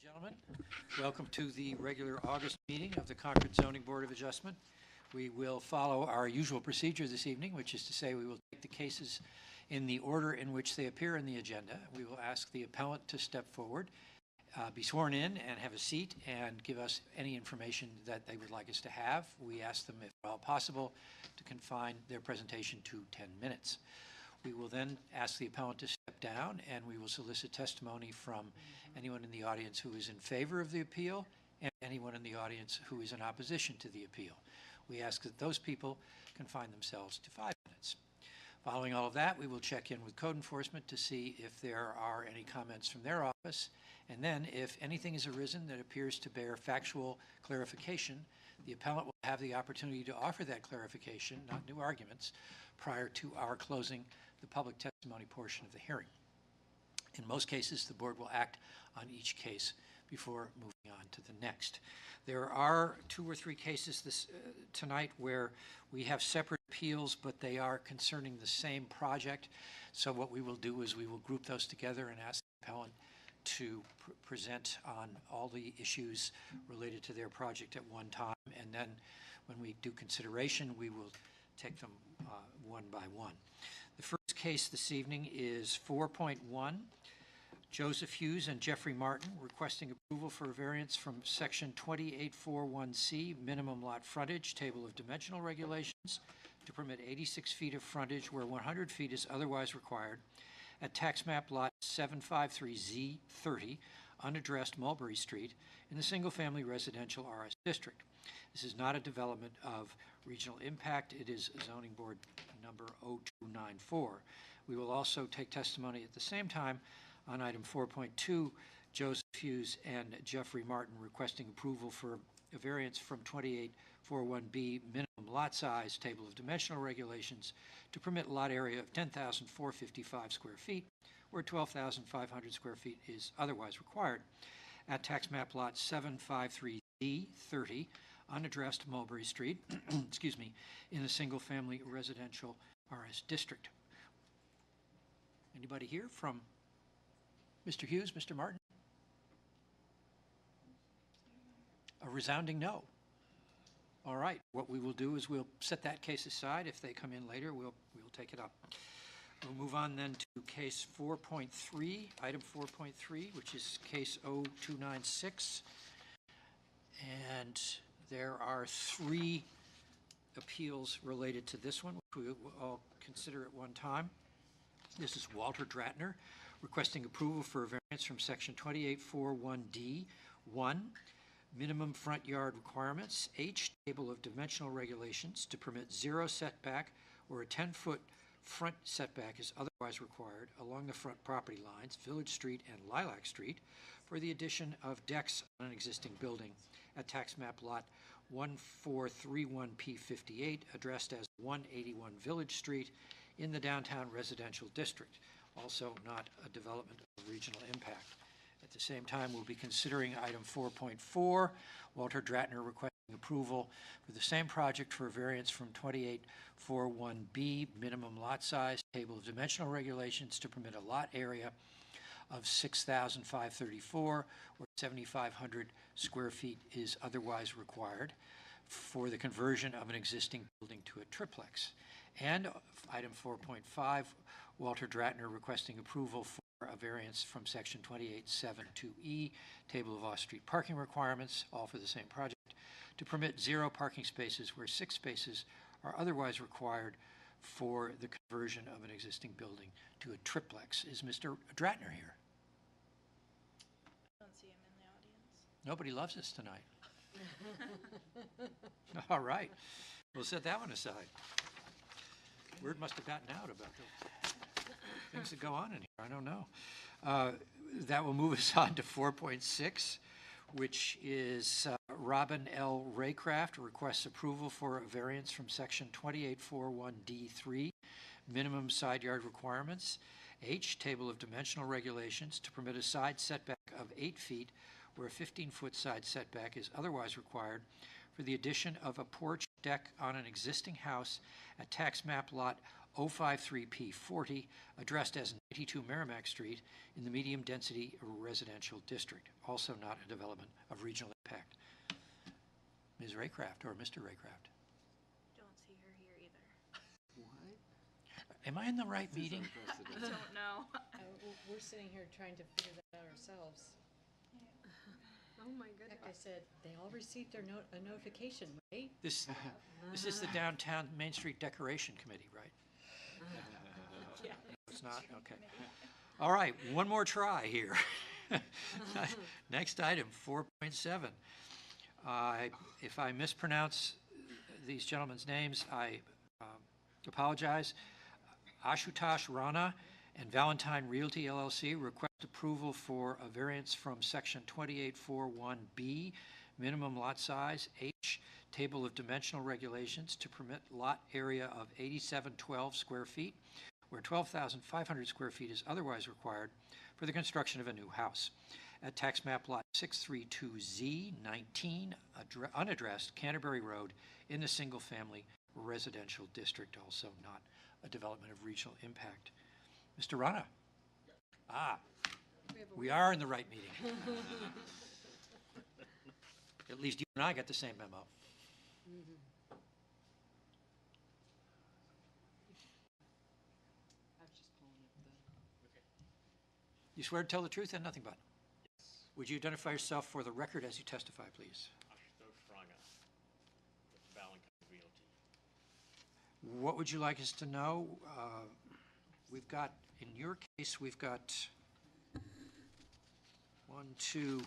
Gentlemen, welcome to the regular August meeting of the Concord Zoning Board of Adjustment. We will follow our usual procedure this evening, which is to say we will take the cases in the order in which they appear in the agenda. We will ask the appellant to step forward, be sworn in and have a seat and give us any information that they would like us to have. We ask them, if at all possible, to confine their presentation to 10 minutes. We will then ask the appellant to step down, and we will solicit testimony from anyone in the audience who is in favor of the appeal and anyone in the audience who is in opposition to the appeal. We ask that those people confine themselves to 5 minutes. Following all of that, we will check in with code enforcement to see if there are any comments from their office, and then if anything has arisen that appears to bear factual clarification, the appellant will have the opportunity to offer that clarification, not new arguments, prior to our closing the public testimony portion of the hearing. In most cases, the board will act on each case before moving on to the next. There are 2 or 3 cases tonight where we have separate appeals, but they are concerning the same project. So what we will do is we will group those together and ask the appellant to present on all the issues related to their project at one time. And then when we do consideration, we will take them one by one. The first case this evening is 4.1. Joseph Hughes and Jeffrey Martin requesting approval for a variance from section 2841C, minimum lot frontage, table of dimensional regulations, to permit 86 feet of frontage where 100 feet is otherwise required at tax map lot 753Z30, unaddressed Mulberry Street, in the single-family residential RS district. This is not a development of regional impact. It is zoning board number 0294. We will also take testimony at the same time on item 4.2, Joseph Hughes and Jeffrey Martin requesting approval for a variance from 2841B, minimum lot size, table of dimensional regulations, to permit lot area of 10,455 square feet, where 12,500 square feet is otherwise required, at tax map lot 753Z30, unaddressed Mulberry Street, excuse me, in the single-family residential RS district. Anybody here from Mr. Hughes, Mr. Martin? A resounding no. All right, what we will do is we'll set that case aside. If they come in later, we'll take it up. We'll move on then to case 4.3, item 4.3, which is case 0296. And there are 3 appeals related to this one, which we will all consider at one time. This is Walter Dratner requesting approval for a variance from section 2841D1, minimum front yard requirements, H, table of dimensional regulations, to permit 0 setback where a 10-foot front setback is otherwise required along the front property lines, Village Street and Lilac Street, for the addition of decks on an existing building at tax map lot 1431P58, addressed as 181 Village Street in the downtown residential district, also not a development of regional impact. At the same time, we'll be considering item 4.4, Walter Dratner requesting approval for the same project for a variance from 2841B, minimum lot size, table of dimensional regulations, to permit a lot area of 6,534 or 7,500 square feet is otherwise required for the conversion of an existing building to a triplex. And item 4.5, Walter Dratner requesting approval for a variance from section 2872E, table of off-street parking requirements, all for the same project, to permit 0 parking spaces where 6 spaces are otherwise required for the conversion of an existing building to a triplex. Is Mr. Dratner here? I don't see him in the audience. Nobody loves us tonight. All right. We'll set that one aside. Word must have gotten out about the things that go on in here. I don't know. That will move us on to 4.6, which is Robin L. Raycraft requests approval for a variance from section 2841D3, minimum side yard requirements, H, table of dimensional regulations, to permit a side setback of 8 feet where a 15-foot side setback is otherwise required for the addition of a porch deck on an existing house at tax map lot 053P40, addressed as 92 Merrimack Street in the medium-density residential district, also not a development of regional impact. Ms. Raycraft or Mr. Raycraft? Don't see her here either. What? Am I in the right meeting? Don't know. We're sitting here trying to figure that out ourselves. Oh my Heck, I goodness. said, they all received their a notification, right? This is the Downtown Main Street Decoration Committee, right? Yeah. It's not? Okay. All right, one more try here. Next item, 4.7. If I mispronounce these gentlemen's names, I apologize. Ashutosh Rana and Valentine Realty LLC request approval for a variance from section 2841B, minimum lot size, H, table of dimensional regulations to permit lot area of 8712 square feet, where 12,500 square feet is otherwise required for the construction of a new house. At tax map lot 632Z19, unaddressed Canterbury Road in the single-family residential district, also not a development of regional impact. Mr. Rana? Ah, we are in the right meeting. At least you and I got the same memo. I was just pulling up You swear to tell the truth and nothing but? Yes. Would you identify yourself for the record as you testify, please? Ashutosh Ranga with Valentine Realty. What would you like us to know? We've got, in your case, we've got one, two.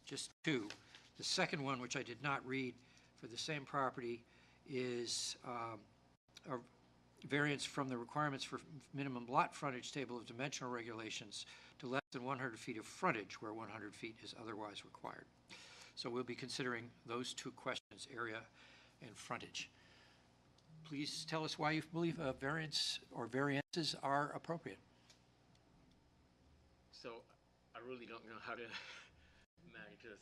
Just two. The second one, which I did not read, for the same property, is a variance from the requirements for minimum lot frontage table of dimensional regulations to less than 100 feet of frontage where 100 feet is otherwise required. So we'll be considering those two questions, area and frontage. Please tell us why you believe a variance or variances are appropriate. So I really don't know how to manage this.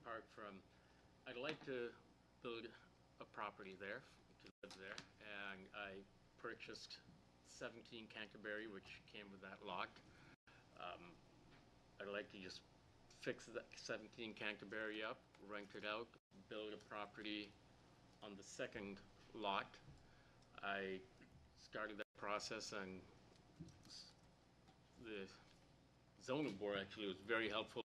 Apart from, I'd like to build a property there, to live there, and I purchased 17 Canterbury, which came with that lot. I'd like to just fix that 17 Canterbury up, rent it out, build a property on the second lot. I started that process, and the zoning board actually was very helpful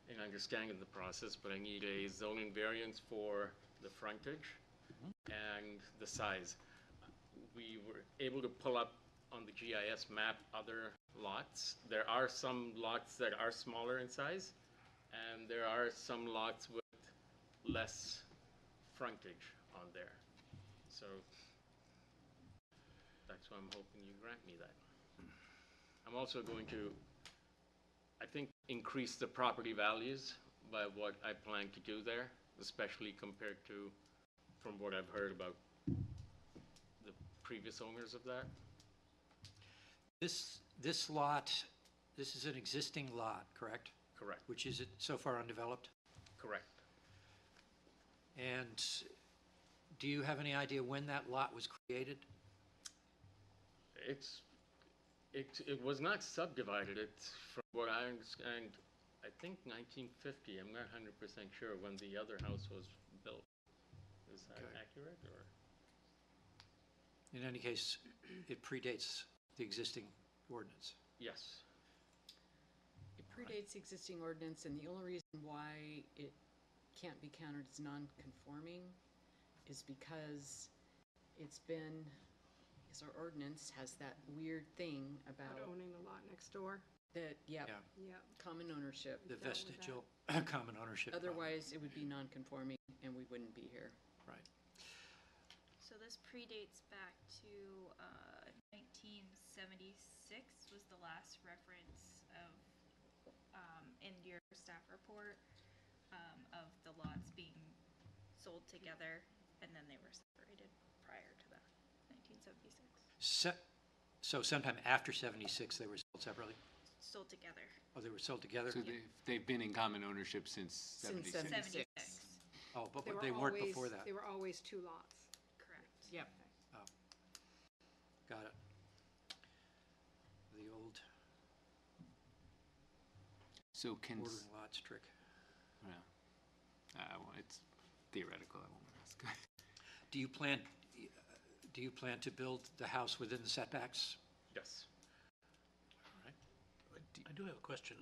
in understanding the process, but I need a zoning variance for the frontage and the size. We were able to pull up on the GIS map other lots. There are some lots that are smaller in size, and there are some lots with less frontage on there. So that's why I'm hoping you grant me that. I'm also going to, I think, increase the property values by what I plan to do there, especially compared to, from what I've heard about the previous owners of that. This lot, this is an existing lot, correct? Correct, Which is so far undeveloped? correct. And do you have any idea when that lot was created? It was not subdivided. It's, from what I understand, I think 1950. I'm not 100% sure when the other house was built. Is that Okay. accurate, or? In any case, it predates the existing ordinance. Yes. It predates the existing ordinance, and the only reason why it can't be counted as non-conforming is because it's been, because our ordinance has that weird thing about About owning the lot next door. that, Yeah. Yep. common ownership. The dealt with that. vestigial common ownership. problem. Otherwise, it would be non-conforming, and we wouldn't be here. Right. So this predates back to 1976 was the last reference of, in your staff report, of the lots being sold together, and then they were separated prior to that, 1976. So sometime after 76, they were sold separately? Sold together. Oh, they were sold together? So they've been in common ownership since Since 76. 76, Oh, but They were they weren't always- before that? They were always two lots. correct. Yep. Got it. The old So can, ordering lots trick. it's theoretical, I won't ask. Do you plan to build the house within the setbacks? Yes. I do have a question.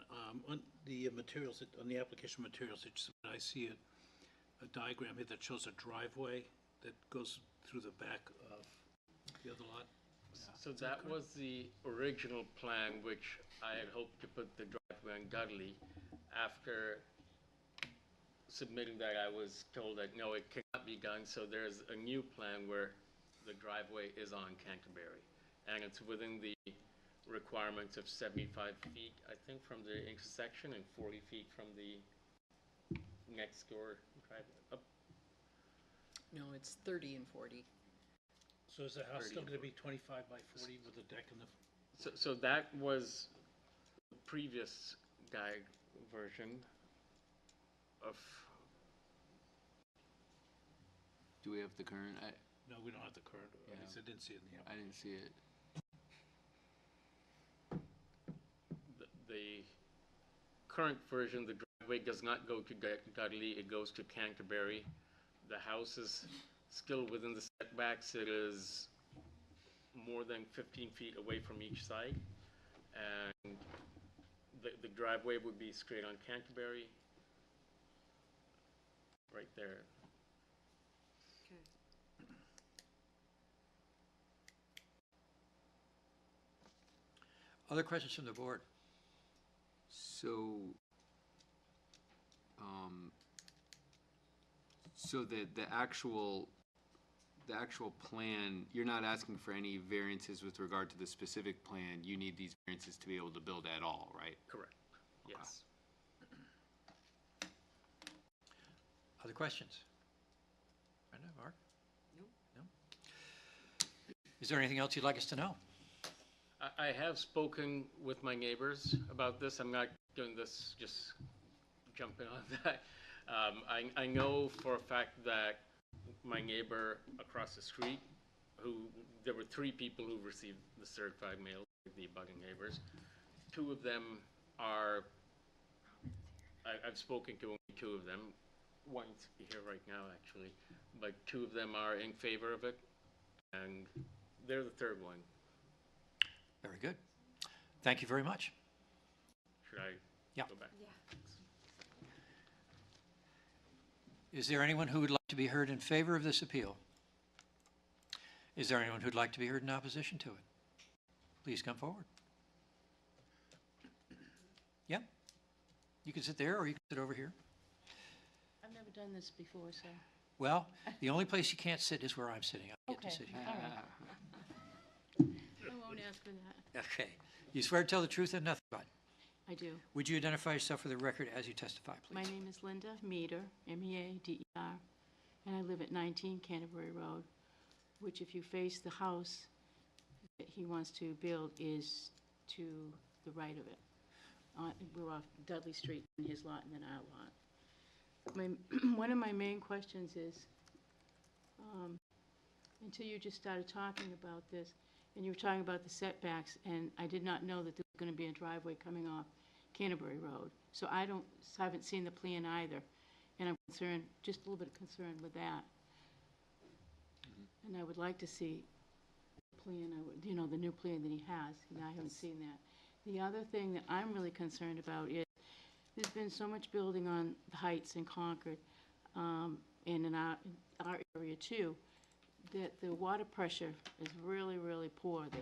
On the materials, on the application materials, I see a diagram here that shows a driveway that goes through the back of the other lot. So that was the original plan, which I had hoped to put the driveway on Dudley. After submitting that, I was told that, no, it cannot be done, so there's a new plan where the driveway is on Canterbury. And it's within the requirements of 75 feet, I think, from the intersection and 40 feet from the next door driveway. Up. No, it's 30 and 40. So is the house 30 still and going to be 25 by 40 with a deck in the? So that was the previous version of, Do we have the current? No, we don't have the current. At least I didn't see it in the I didn't see it. the current version. The driveway does not go to Dudley, it goes to Canterbury. The house is still within the setbacks. It is more than 15 feet away from each side. And the driveway would be straight on Canterbury, right there. Okay. Other questions from the board? So, so the actual plan, you're not asking for any variances with regard to the specific plan. You need these variances to be able to build at all, right? Correct, yes. Other questions? Brenda, Mark? Nope. No? Is there anything else you'd like us to know? I have spoken with my neighbors about this. I'm not doing this just jumping on that. I know for a fact that my neighbor across the street, there were 3 people who received the certified mail, the abutting neighbors. 2 of them are, I've spoken to only 2 of them. One's here right now, actually, but 2 of them are in favor of it, and they're the 3rd one. Very good. Thank you very much. Should I Yeah. go back? Yeah. Is there anyone who would like to be heard in favor of this appeal? Is there anyone who'd like to be heard in opposition to it? Please come forward. Yeah. You can sit there or you can sit over here. I've never done this before, so. Well, the only place you can't sit is where I'm sitting. I get to Okay, sit here. all right. I won't ask for that. Okay. You swear to tell the truth and nothing but. I do. Would you identify yourself for the record as you testify, My please? name is Linda Meader, M-E-A-D-E-R, and I live at 19 Canterbury Road, which if you face the house that he wants to build is to the right of it. We're off Dudley Street in his lot and then our lot. One of my main questions is, until you just started talking about this, and you were talking about the setbacks, and I did not know that there was going to be a driveway coming off Canterbury Road. So I haven't seen the plan either, and I'm concerned, just a little bit concerned with that. And I would like to see the plan, the new plan that he has, and I haven't seen that. The other thing that I'm really concerned about is, there's been so much building on the Heights in Concord, and in our area too, that the water pressure is really, really poor there.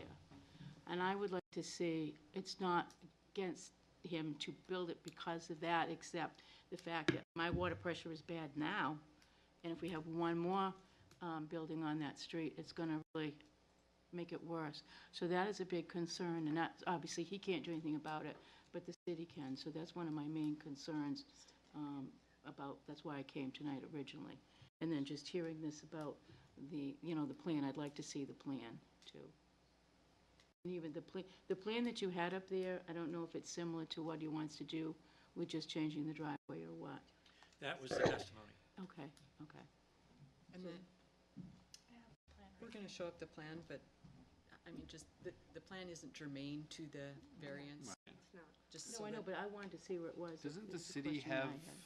And I would like to see, it's not against him to build it because of that, except the fact that my water pressure is bad now, and if we have one more building on that street, it's gonna really make it worse. So that is a big concern, and that's, obviously, he can't do anything about it, but the city can, so that's one of my main concerns that's why I came tonight originally. And then just hearing this about the plan, I'd like to see the plan, too. And even the plan that you had up there, I don't know if it's similar to what he wants to do with just changing the driveway or what. That was the testimony. Okay. And then, we're gonna show up the plan, but I mean, just, the plan isn't germane to the variance, It's not. just so No, I know, that, but I wanted to see where it was. Doesn't the It's a city question I have, had.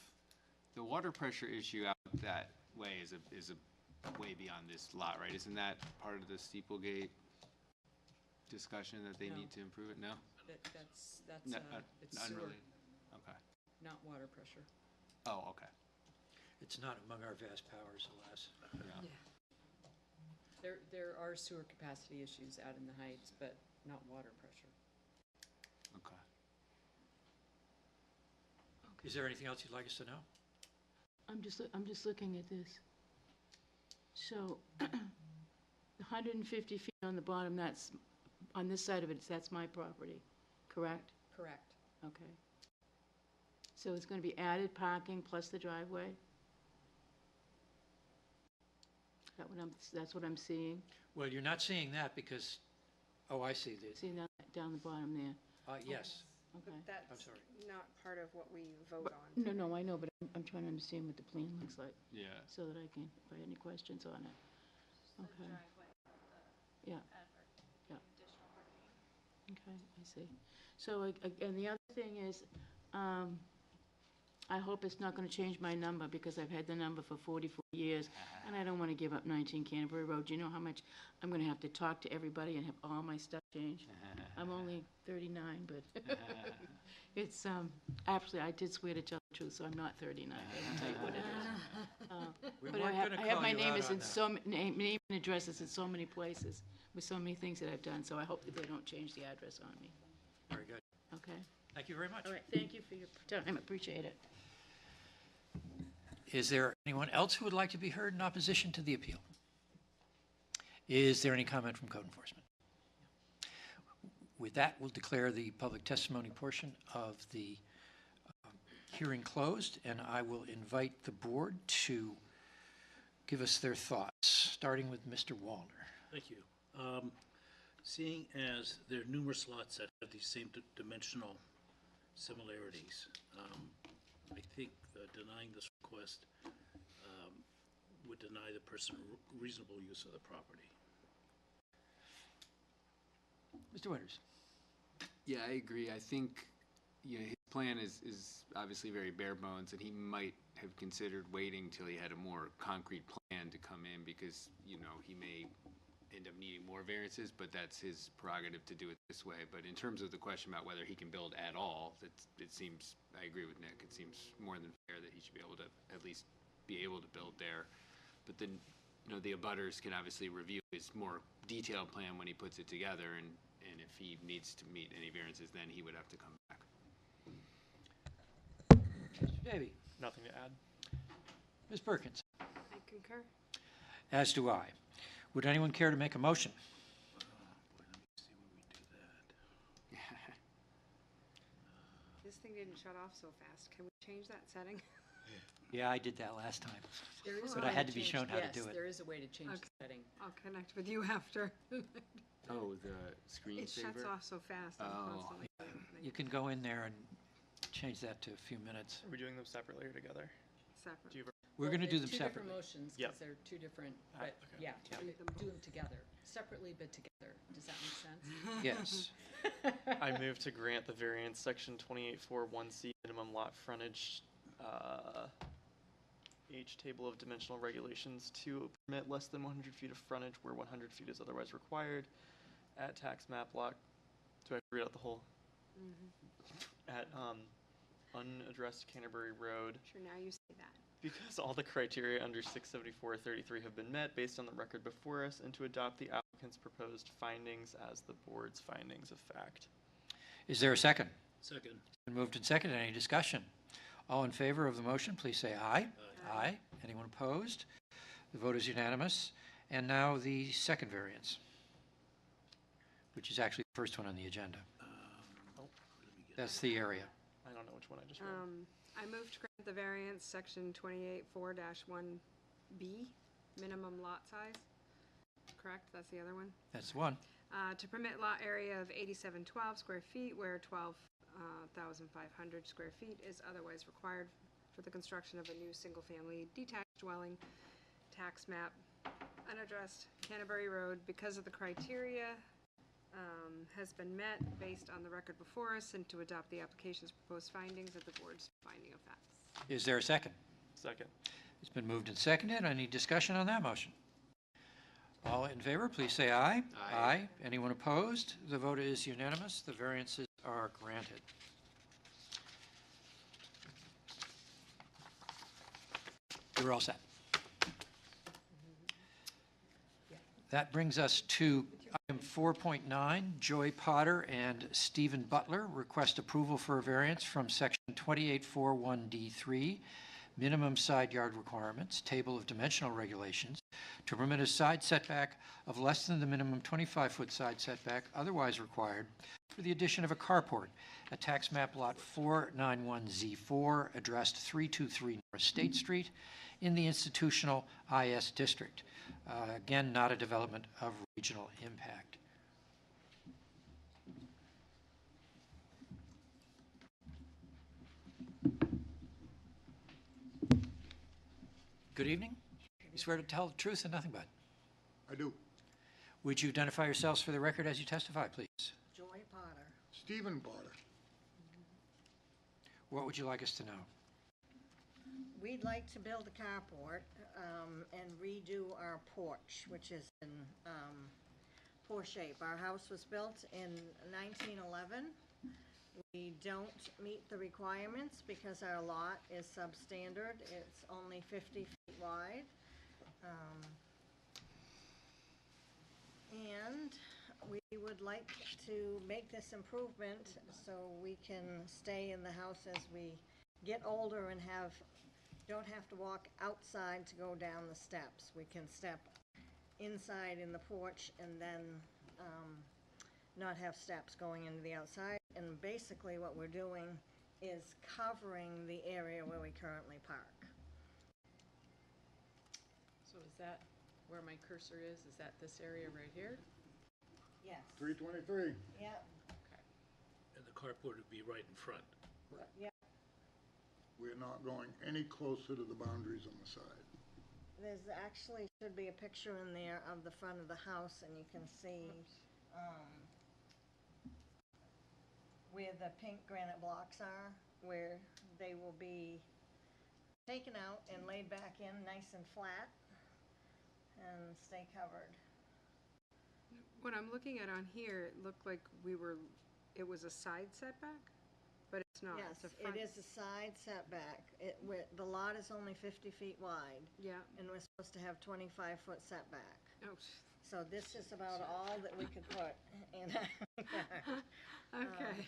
the water pressure issue out that way is a way beyond this lot, right? Isn't that part of the steeplegate discussion that they No. need to improve it? No? that's, No, it's sewer, unrelated? Okay. not water pressure. Oh, okay. It's not among our vast powers, alas. Yeah. There are sewer capacity issues out in the Heights, but not water pressure. Okay. Is there anything else you'd like us to know? I'm just looking at this. So, the 150 feet on the bottom, that's, on this side of it, that's my property, correct? Correct. Okay. So it's gonna be added parking plus the driveway? That's what I'm seeing? Well, you're not seeing that because, oh, I see. See that down the bottom there? Yes, Okay. That's I'm sorry. not part of what we vote But- on. No, I know, but I'm trying to understand what the plan looks like, Yeah. so that I can, if I have any questions on it. The Okay. driveway, Yeah. the Yeah. additional parking. Okay, I see. So, and the other thing is, I hope it's not gonna change my number, because I've had the number for 44 years, and I don't wanna give up 19 Canterbury Road. You know how much I'm gonna have to talk to everybody and have all my stuff changed? I'm only 39, but it's, actually, I did swear to tell the truth, so I'm not 39, I can tell you what it is. We But weren't I gonna have call my you name out is on in that. so, name and addresses in so many places, with so many things that I've done, so I hope that they don't change the address on me, Very good. okay? Thank you very much. All right, thank you for your time, appreciate it. Is there anyone else who would like to be heard in opposition to the appeal? Is there any comment from code enforcement? With that, we'll declare the public testimony portion of the hearing closed, and I will invite the board to give us their thoughts, starting with Mr. Wallner. Thank you. Seeing as there are numerous lots that have these same dimensional similarities, I think denying this request would deny the person reasonable use of the property. Mr. Winters? Yeah, I agree. I think, his plan is obviously very bare bones, and he might have considered waiting till he had a more concrete plan to come in, because, he may end up needing more variances, but that's his prerogative to do it this way. But in terms of the question about whether he can build at all, it seems, I agree with Nick, it seems more than fair that he should be able to at least be able to build there. But then, the abutters can obviously review his more detailed plan when he puts it together, and if he needs to meet any variances, then he would have to come back. Mr. Davy? Nothing to add. Ms. Perkins? I concur. As do I. Would anyone care to make a motion? Boy, let me see where we do that. This thing didn't shut off so fast. Can we change that setting? Yeah, I did that last time. There is a But I way had to be change- shown how to do Yes, it. there is a way to change the Okay. setting. I'll connect with you after. Oh, the screensaver? It shuts off so fast. I'm Oh, constantly You can go in there and change that to a few minutes. Are we doing them separately or together? separate. Do you have We're Well, going to do they're them separately. Two different motions, Yep. because they're two different, but, okay. yeah, Do them do them together, separately but together. Does that make sense? Yes. I move to grant the variance section 2841C minimum lot frontage, H table of dimensional regulations to permit less than 100 feet of frontage where 100 feet is otherwise required at tax map block. Do I have to read out the whole? At unaddressed Canterbury Road. Sure, now you say that. Because all the criteria under 674-33 have been met based on the record before us, and to adopt the applicant's proposed findings as the board's findings of fact. Is there a second? Second. Been moved and seconded. Any discussion? All in favor of the motion, please say aye. Aye. Anyone opposed? The vote is unanimous. And now the second variance, which is actually the first one on the agenda. That's the area. I don't know which one I just read. I move to grant the variance, section 284-1B, minimum lot size. Correct? That's the other one? That's the one. To permit lot area of 8712 square feet where 12,500 square feet is otherwise required for the construction of a new single-family detached dwelling, tax map, unaddressed Canterbury Road, because of the criteria has been met based on the record before us, and to adopt the application's proposed findings of the board's finding of facts. Is there a second? Second. It's been moved and seconded. Any discussion on that motion? All in favor, please say aye. Aye. Anyone opposed? The vote is unanimous. The variances are granted. You're all set. That brings us to item 4.9. Joy Potter and Stephen Butler request approval for a variance from section 2841D3, minimum side yard requirements, table of dimensional regulations, to permit a side setback of less than the minimum 25-foot side setback otherwise required for the addition of a carport at tax map lot 491Z4, addressed 323 North State Street in the institutional IS district. Again, not a development of regional impact. Good evening. You swear to tell the truth and nothing but. I do. Would you identify yourselves for the record as you testify, please? Joy Potter. Stephen Potter. What would you like us to know? We'd like to build a carport and redo our porch, which is in poor shape. Our house was built in 1911. We don't meet the requirements because our lot is substandard. It's only 50 feet wide. And we would like to make this improvement so we can stay in the house as we get older and don't have to walk outside to go down the steps. We can step inside in the porch and then not have steps going into the outside. And basically what we're doing is covering the area where we currently park. So is that where my cursor is? Is that this area right here? Yes. 323. Yep. And the carport would be right in front. Yep. We're not going any closer to the boundaries on the side. There's actually should be a picture in there of the front of the house, and you can see where the pink granite blocks are, where they will be taken out and laid back in nice and flat and stay covered. What I'm looking at on here, it looked like it was a side setback, but it's not. Yes, It's a front. it is a side setback. The lot is only 50 feet wide, Yeah. and we're supposed to have 25-foot setback. Oh, So this is about all that we could put in our yard. okay.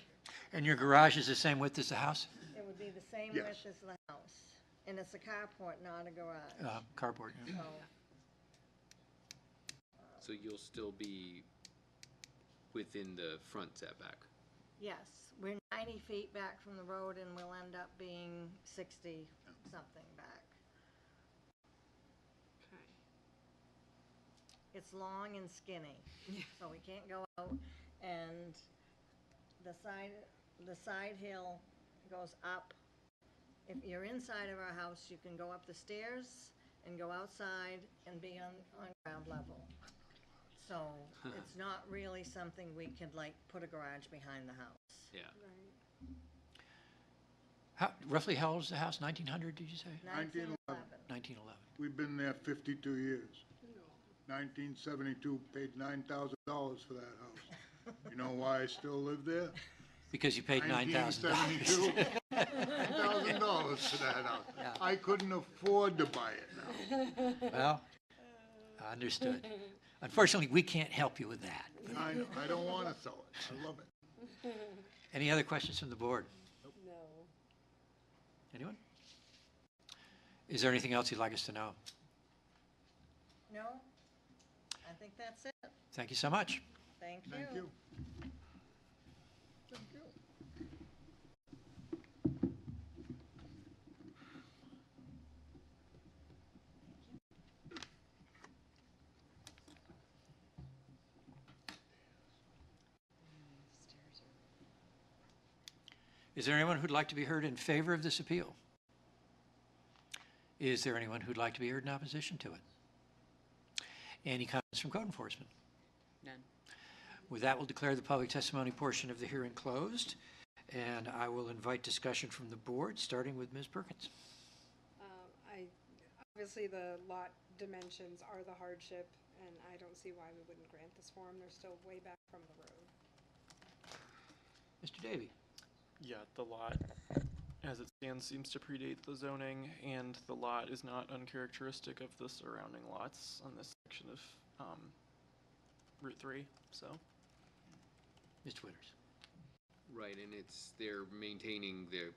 And your garage is the same width as the house? It would be the same Yes. width as the house, and it's a carport, not a garage. Carport, yeah. So, So you'll still be within the front setback? yes, we're 90 feet back from the road, and we'll end up being 60-something back. Okay. It's long and skinny, so we can't go out, and the side hill goes up. If you're inside of our house, you can go up the stairs and go outside and be on ground level. So it's not really something we could put a garage behind the house. Yeah. Roughly how old is the house? 1900, did you say? 1911. 1911. We've been there 52 years. 1972, paid $9,000 for that house. You know why I still live there? Because you paid $9,000. 1972, $9,000 for that house. Yeah. I couldn't afford to buy it now. Well, understood. Unfortunately, we can't help you with that. I know, I don't want to sell it. I love it. Any other questions from the board? No. Anyone? Is there anything else you'd like us to know? No? I think that's it. Thank you so much. Thank you. Thank you. Thank you. Is there anyone who'd like to be heard in favor of this appeal? Is there anyone who'd like to be heard in opposition to it? Any comments from code enforcement? None. With that, we'll declare the public testimony portion of the hearing closed, and I will invite discussion from the board, starting with Ms. Perkins. Obviously, the lot dimensions are the hardship, and I don't see why we wouldn't grant this for them. They're still way back from the road. Mr. Davy? Yeah, the lot, as it stands, seems to predate the zoning, and the lot is not uncharacteristic of the surrounding lots on this section of Route 3, so. Mr. Winters? Right, and they're maintaining the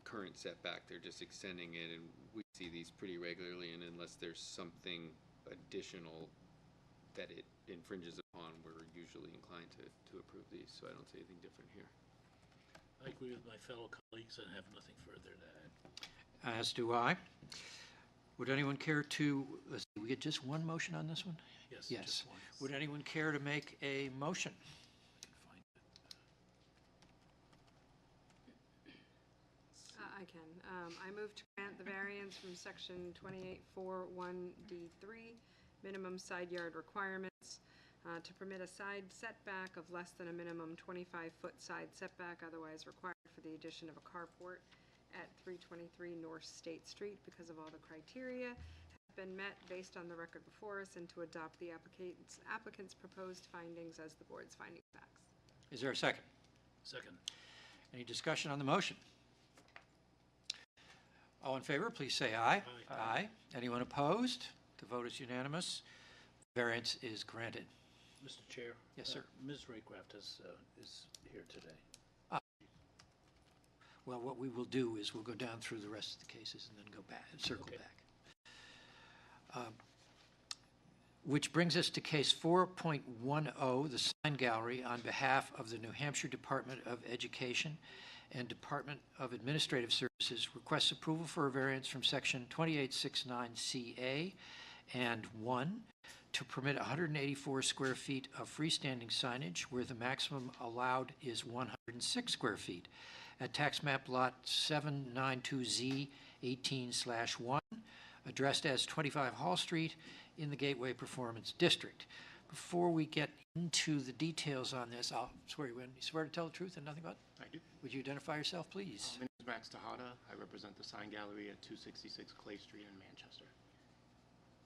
current setback, they're just extending it, and we see these pretty regularly, and unless there's something additional that it infringes upon, we're usually inclined to approve these, so I don't see anything different here. I agree with my fellow colleagues and have nothing further to add. As do I. Would anyone care to, let's see, we get just one motion on this one? Yes, Yes. just one. Would anyone care to make a motion? Find it. I can. I move to grant the variance from section 2841D3, minimum side yard requirements, to permit a side setback of less than a minimum 25-foot side setback otherwise required for the addition of a carport at 323 North State Street because of all the criteria have been met based on the record before us, and to adopt the applicant's proposed findings as the board's finding facts. Is there a second? Second. Any discussion on the motion? All in favor, please say aye. Aye. Aye. Anyone opposed? The vote is unanimous. Variance is granted. Mr. Chair? Yes, sir. Ms. Raycraft is here today. Well, what we will do is we'll go down through the rest of the cases and then go back, circle Okay. back. Which brings us to case 4.10, the sign gallery on behalf of the New Hampshire Department of Education and Department of Administrative Services requests approval for a variance from section 2869CA and 1 to permit 184 square feet of freestanding signage where the maximum allowed is 106 square feet at tax map lot 792Z 18/1, addressed as 25 Hall Street in the Gateway Performance District. Before we get into the details on this, I'll swear you in. You swear to tell the truth and nothing but? I do. Would you identify yourself, please? My name is Max Tejada. I represent the sign gallery at 266 Clay Street in Manchester.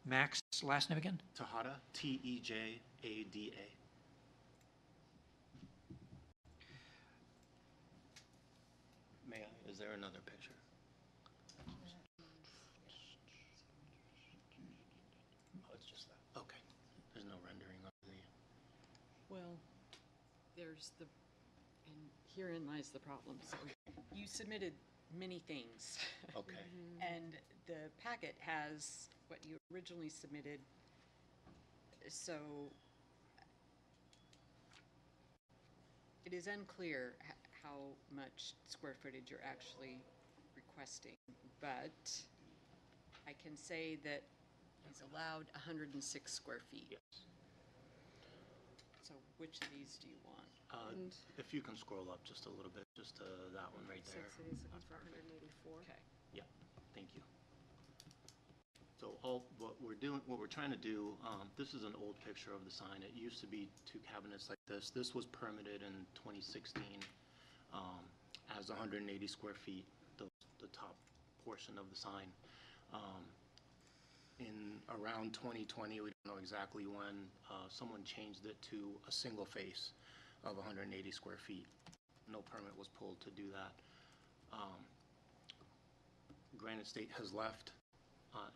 Max, last name again? Tejada, Tejada. May I? Is there another picture? Oh, it's just that. Okay. There's no rendering of the. Well, there's and herein lies the problem. So you submitted many things. Okay. And the packet has what you originally submitted, so it is unclear how much square footage you're actually requesting, but I can say that he's allowed 106 square feet. Yes. So which of these do you want? And If you can scroll up just a little bit, just to that one right there. 6, he's looking That's for perfect. 184. Okay. Yeah, thank you. So what we're trying to do, this is an old picture of the sign. It used to be 2 cabinets like this. This was permitted in 2016 as 180 square feet, the top portion of the sign. In around 2020, we don't know exactly when, someone changed it to a single face of 180 square feet. No permit was pulled to do that. Granite State has left,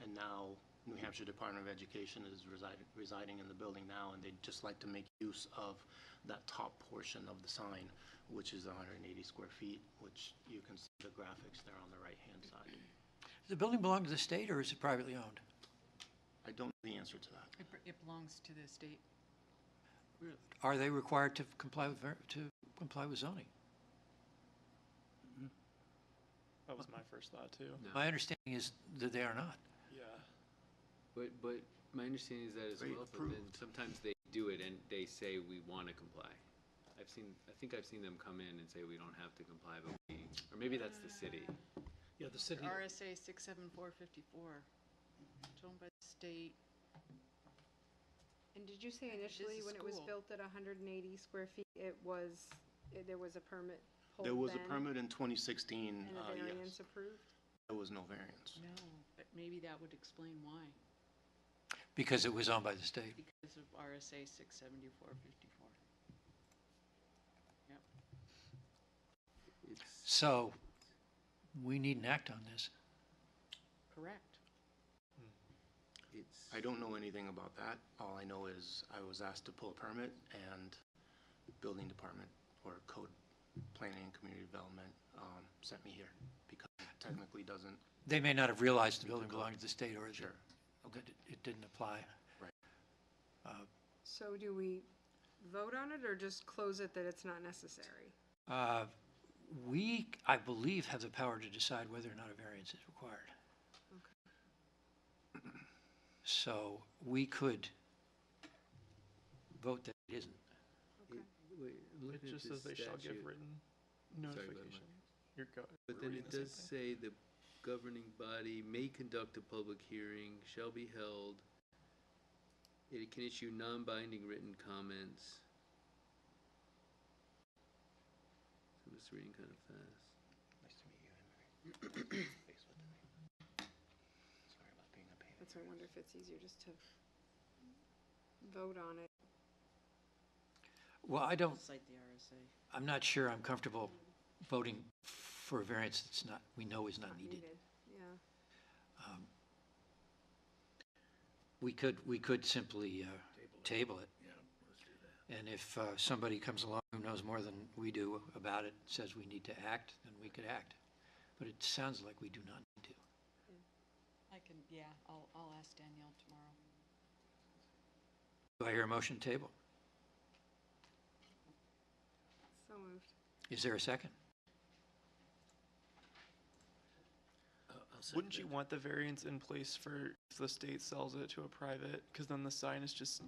and now New Hampshire Department of Education is residing in the building now, and they'd just like to make use of that top portion of the sign, which is 180 square feet, which you can see the graphics there on the right-hand side. Does the building belong to the state or is it privately owned? I don't know the answer to that. It belongs to the state. Are they required to comply with zoning? That was my first thought too. No. My understanding is that they are not. Yeah. But my understanding is that as They well, but then approved. sometimes they do it and they say we want to comply. I think I've seen them come in and say we don't have to comply, but or maybe that's the city. Yeah, the city. RSA 67454. It's owned by the state. And did you say is a initially, when it was school. built at 180 square feet, there was a permit pulled There was a then, permit in 2016, and a variance yes. approved? There was no variance. No, but maybe that would explain why, Because it was owned by the state. because of RSA 67454. Yep. It's, So we need an act on this. Correct. it's. I don't know anything about that. All I know is I was asked to pull a permit, and building department or code planning and community development sent me here because it technically doesn't. They may not have realized the building belonged to the state or Sure. that it didn't apply. Right. So do we vote on it, or just close it that it's not necessary? We, I believe, have the power to decide whether or not a variance is required. So we could vote that it isn't. Wait, I'm It looking at just says this they shall give statute. written Sorry, go ahead, notification. Mike. You're go. But we're then reading it the same does thing. say the governing body may conduct a public hearing, shall be held. It can issue non-binding written comments. I'm just reading kind of fast. Nice to meet you, Henry. Face with me. Sorry about being a pain. That's why I wonder if it's easier just to vote on it. Well, I don't, Cite the RSA. I'm not sure I'm comfortable voting for a variance that's not, we know is not needed. Yeah. We could simply table it. Yeah, let's do that. And if somebody comes along who knows more than we do about it, says we need to act, then we could act. But it sounds like we do not need to. I can, yeah, I'll ask Danielle tomorrow. Do I hear a motion to table? So moved. Is there a second? I'll second Wouldn't you it. want the variance in place for if the state sells it to a private? Because then the sign is just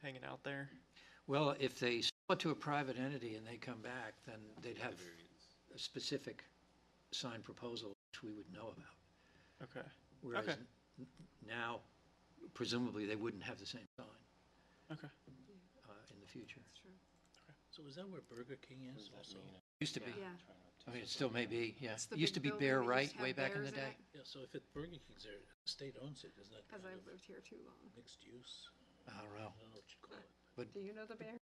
hanging out there. Well, if they sell it to a private entity and they come back, then they'd have a specific sign proposal which we would know about. Okay. Whereas Okay. now, presumably, they wouldn't have the same sign Okay. in the future. That's true. So is that where Burger King is also? Used to be. Yeah. I mean, it still may be, yeah. It's the It used to big be building Bear that Right used to have way back in the bears in day. it. Yeah, so if it Burger King's there, the state owns it, isn't that Because kind I've of lived here too long. mixed use? I don't know. I don't know what you'd call it. Do you know the Bears?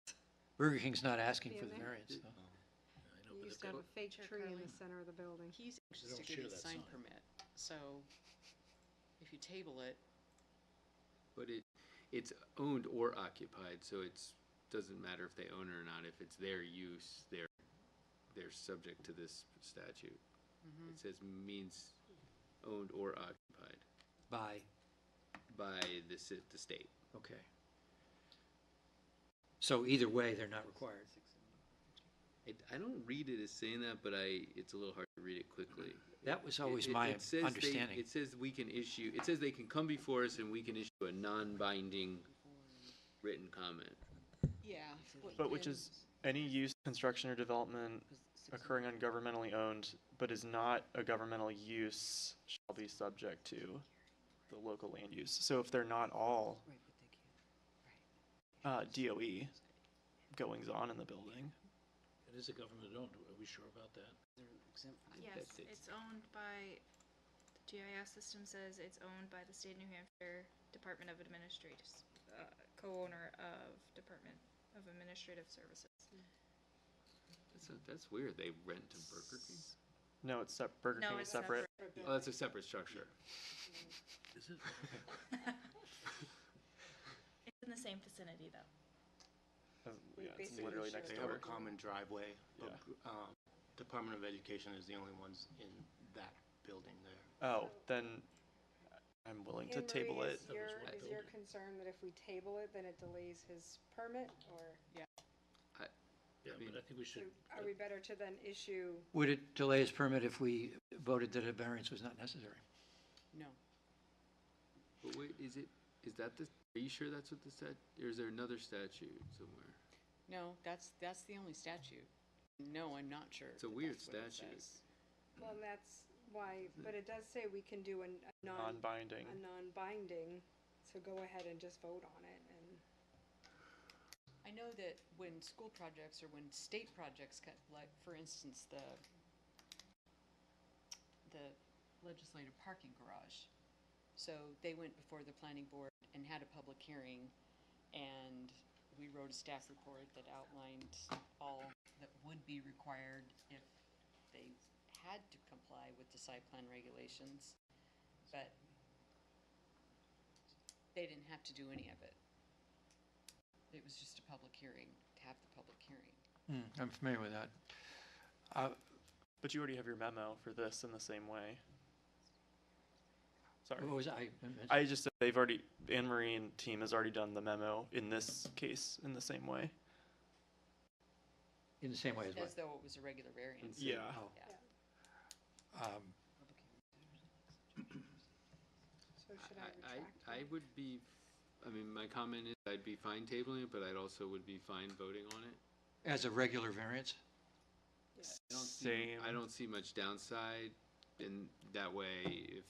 Burger King's not asking Be for in the there? variance, though. I know, You but used if to have they- a fake Chair tree in Carly. the center of the building. He's don't interested share in the that sign sign. permit, so if you table it, But it's owned or occupied, so it's, doesn't matter if they own it or not. If it's their use, they're subject to this statute. It says means owned or occupied By, by the state. okay. So either way, they're not required. I don't read it as saying that, but it's a little hard to read it quickly. That was always It my says understanding. It says we can issue, it says they can come before us and we can issue a non-binding written comment. yeah. But which is any use, construction, or development occurring on governmentally owned, but is not a governmental use, shall be subject to the local land use. So if they're not all DOE goings on in the building, It is a government owned, are we sure about that? Yes, it's owned by, the GIS system says it's owned by the state of New Hampshire Department of Administrative, co-owner of Department of Administrative Services. That's weird. They rent to Burger King? no, it's Burger No, King it's is separate. Oh, that's a separate structure. Is it? It's in the same vicinity, though. Yeah, it's basically literally share next They door. have a common driveway, but Yeah. Department of Education is the only ones in that building there. Oh, then I'm willing to Anne table Marie, it. Is your concern that if we table it, then it delays his permit, or Yeah, but I think we so should, are we better to then issue? Would it delay his permit if we voted that a variance was not necessary? No. But wait, is that are you sure that's what the or is there another statute somewhere? No, that's the only statute. No, I'm not sure. It's a that weird that's what it statute. says. Well, and that's why, but it does say we can do a Non-binding. non-binding, so go ahead and just vote on it, and I know that when school projects or when state projects, like, for instance, the legislative parking garage. So they went before the planning board and had a public hearing, and we wrote a staff report that outlined all that would be required if they had to comply with the site plan regulations, but they didn't have to do any of it. It was just a public hearing, to have the public hearing. I'm familiar with that. But you already have your memo for this in the same way. Sorry. What was I just said they've already, Anne Marie and team has already done the memo in this case in the same way. in the same way as what? As though it was a regular variance. Yeah. Oh. Yeah. So should I retract? I would be, I mean, my comment is I'd be fine tabling it, but I'd also would be fine voting on it. As a regular variance? Same. I don't see much downside in that way.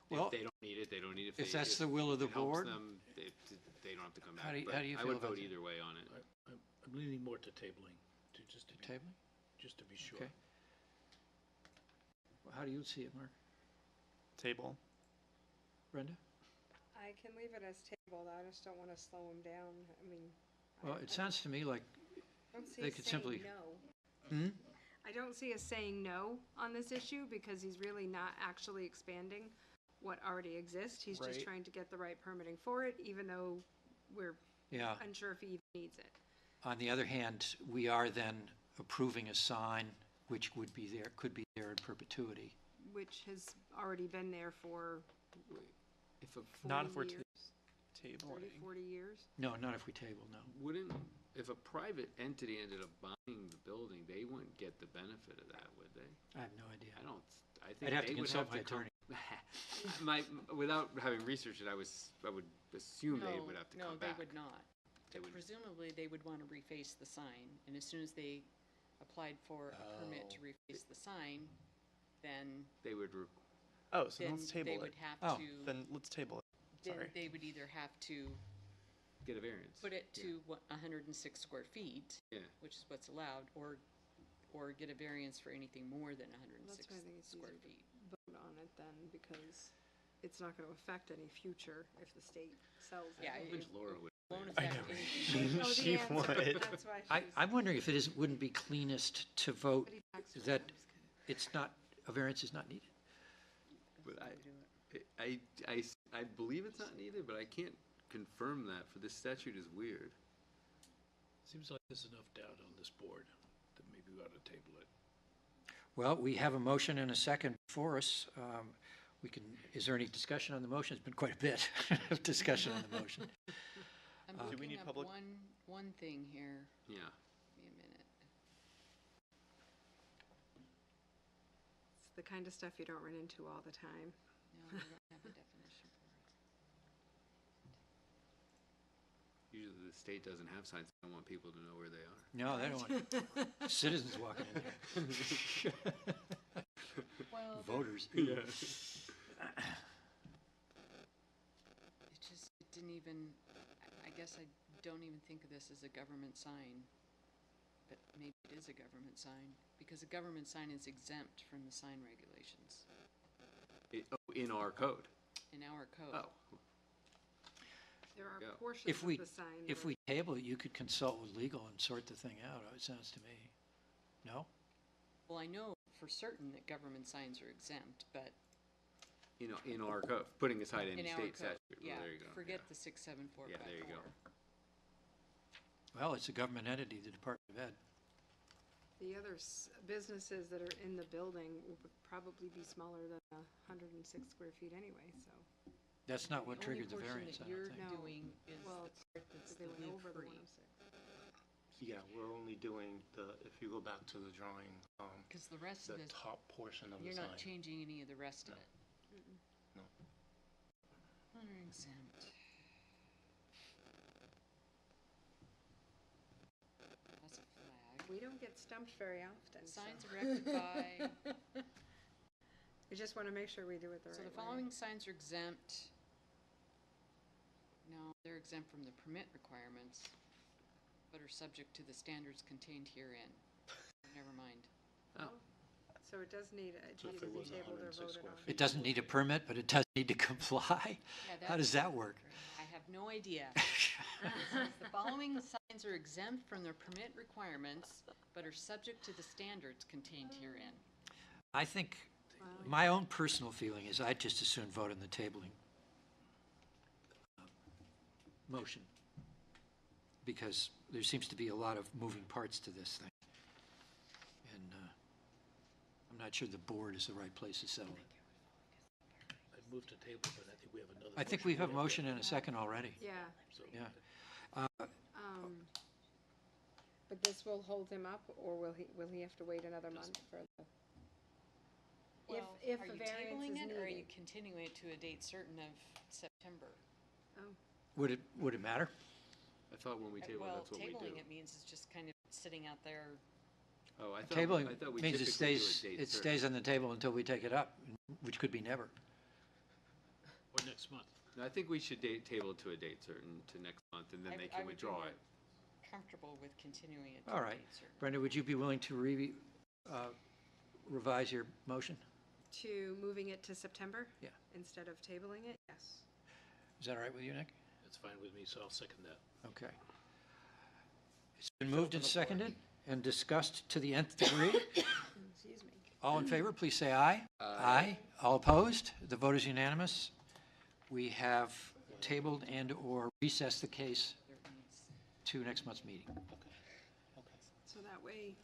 Well, If they don't need it, they don't need it. if that's the will of the it helps board? them, they don't have to come back. How do you- But how do you I feel would about vote that? either way on it. I'm leaning more to tabling, just to Table? be sure. Okay. Well, how do you see it, Mark? Table. Brenda? I can leave it as tabled, I just don't wanna slow them down, I mean. Well, it sounds to me like, I don't see they us could saying simply- no. I don't see us saying no on this issue, because he's really not actually expanding what already exists. He's just Right. trying to get the right permitting for it, even though we're yeah. unsure if he even needs it. On the other hand, we are then approving a sign which would be there, could be there in perpetuity. Which has already been there for If a, 40 Not if we're years, tabling. 30, 40 years. No, not if we table, no. wouldn't, if a private entity ended up buying the building, they wouldn't get the benefit of that, would they? I have no idea. I think I'd have to they would consult have my to come. attorney. Without having researched it, I would assume they would have to come No, back. they would not. They would- Presumably, they would want to reface the sign, and as soon as they applied for a permit to reface the sign, then, They would, Oh, so then let's they table would it. have Oh. to, Then let's table it. then Sorry. they would either have to get a variance. put it Yeah. to 106 square feet, Yeah. which is what's allowed, or get a variance for anything more than 106 That's why I think it's square easier to feet. vote on it then, because it's not gonna affect any future if the state sells it. Yeah, Which Laura would. Won't affect anything. Know the She answer, would. That's why she's. I'm wondering if it wouldn't be cleanest to vote City tax that reform. it's not, a variance is not needed. But I believe it's not needed, but I can't confirm that, for this statute is weird. Seems like there's enough doubt on this board that maybe we ought to table it. Well, we have a motion and a second before us. We can, is there any discussion on the motion? It's been quite a bit of discussion on the motion. I'm Do we looking need up public- one thing here. Yeah. Give me a minute. It's the kind of stuff you don't run into all the time. No, we don't have a definition for it. Usually the state doesn't have signs, they don't want people to know where they are. No, they don't want citizens walking in there. Well, Voters. it didn't even, I guess I don't even think of this as a government sign, but maybe it is a government sign, because a government sign is exempt from the sign regulations In our code. in our code. Oh, There are Yeah. portions If of we, the sign. if that are- we table it, you could consult with legal and sort the thing out, it sounds to me. No? Well, I know for certain that government signs are exempt, but in our code, putting aside any in our state code, statute. Well, yeah, there you go. forget Yeah. the 67454. Yeah, there you go. Well, it's a government entity, the Department of Ed. The other businesses that are in the building would probably be smaller than 106 square feet anyway, so. That's not what triggered the variance, I The only don't portion that think. you're doing is Well, the part that's they the went over the live-free. 106. Yeah, we're only doing if you go back to the drawing, Because the rest the of it, top portion of the you're sign. not changing any of the rest of No. it. No. Owner exempt. That's a flag. We don't get stumped very often. so- Signs erected by, We just want to make sure we do it the right so way. the following signs are exempt. No, they're exempt from the permit requirements. but are subject to the standards contained herein. Never mind. So it does need, it So if needs it to be was tabled or 106 voted square on. feet. It doesn't need a permit, but it does need to comply? Yeah, How does that work? I have no idea. It says, the following signs are exempt from the permit requirements, but are subject to the standards contained herein. I think, my own personal feeling is I'd just as soon vote on the tabling motion, because there seems to be a lot of moving parts to this thing. And I'm not sure the board is the right place to settle it. I'd move to table, but I think we have another. I think we have a motion and a second already. Yeah, So, Yeah. but this will hold him up, or will he have to wait another month for the? Well, If are a you variance tabling is it, or are you needed. continuing it to a date certain of September? Would it matter? I thought when we table, that's what we do. Well, tabling it means it's just kind of sitting out there. Oh, I Tabling thought we means it typically do a stays, date it certain. stays on the table until we take it up, which could be never. or next month. No, I think we should table it to a date certain to next month, and then I- they I can would be withdraw more it. Comfortable with continuing it to All a right. date certain. Brenda, would you be willing to revise your motion? To moving it to September? Yeah. Instead of tabling it, yes. Is that all right with you, Nick? That's fine with me, so I'll second that. Okay. It's been moved and seconded and discussed to the nth degree. Excuse me. All in favor, please say aye. Aye. All opposed? The vote is unanimous. We have tabled and/or recessed the case There needs- to next month's meeting. So that way,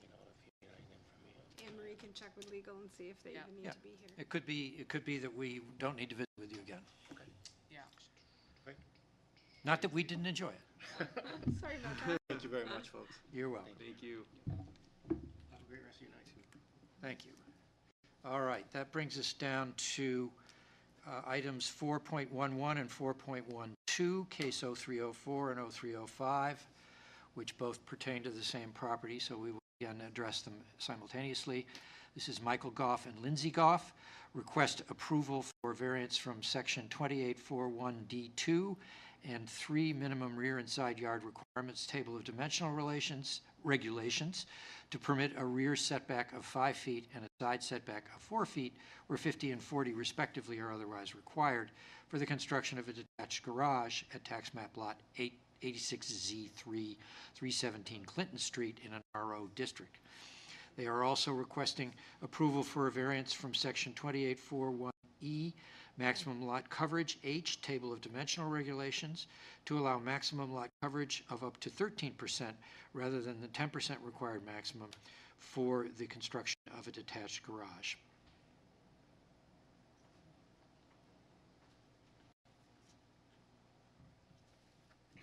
Anne Marie can check with legal and see if they Yeah. even need Yeah. to be here. It could be that we don't need to visit with you again. Yeah. Not that we didn't enjoy it. Sorry about that. Thank you very much, folks. You're welcome. Thank you. Have a great rest of your night. Thank you. All right, that brings us down to items 4.11 and 4.12, case 0304 and 0305, which both pertain to the same property, so we will again address them simultaneously. This is Michael Goff and Lindsay Goff. Request approval for variance from section 2841D2 and 3 minimum rear and side yard requirements, table of dimensional regulations to permit a rear setback of 5 feet and a side setback of 4 feet where 50 and 40 respectively are otherwise required for the construction of a detached garage at tax map lot 86Z3, 317 Clinton Street in an RO district. They are also requesting approval for a variance from section 2841E, maximum lot coverage H, table of dimensional regulations, to allow maximum lot coverage of up to 13% rather than the 10% required maximum for the construction of a detached garage.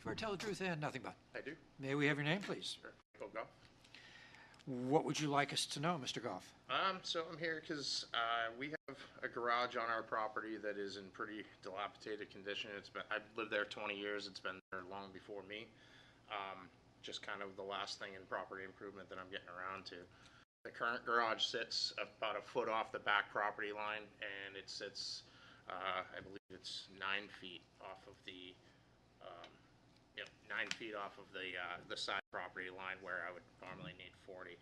Swear to tell the truth and nothing but. I do. May we have your name, please? Sure. Michael Goff. What would you like us to know, Mr. Goff? So I'm here because we have a garage on our property that is in pretty dilapidated condition. I've lived there 20 years. It's been there long before me. Just kind of the last thing in property improvement that I'm getting around to. The current garage sits about a foot off the back property line, and it sits, I believe it's 9 feet off of the 9 feet off of the side property line where I would normally need 40.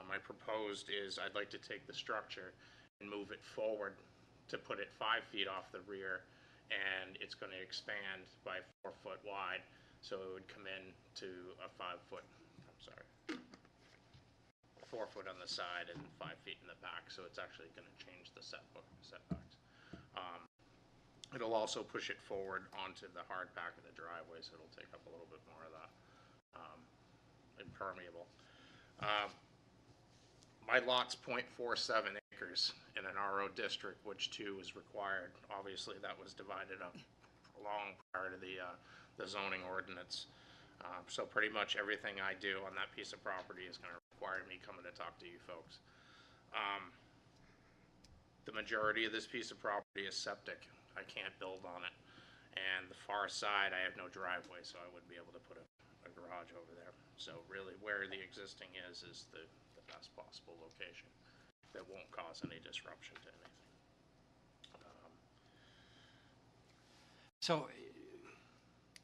My proposed is I'd like to take the structure and move it forward to put it 5 feet off the rear, and it's going to expand by 4 foot wide, so it would come in to a 5 foot, 4 foot on the side and 5 feet in the back, so it's actually going to change the setbacks. It'll also push it forward onto the hard back of the driveway, so it'll take up a little bit more of that impermeable. My lot's 0.47 acres in an RO district, which 2 is required. Obviously, that was divided up long prior to the zoning ordinance. So pretty much everything I do on that piece of property is going to require me coming to talk to you folks. The majority of this piece of property is septic. I can't build on it. And the far side, I have no driveway, so I wouldn't be able to put a garage over there. So really where the existing is the best possible location that won't cause any disruption to anything. So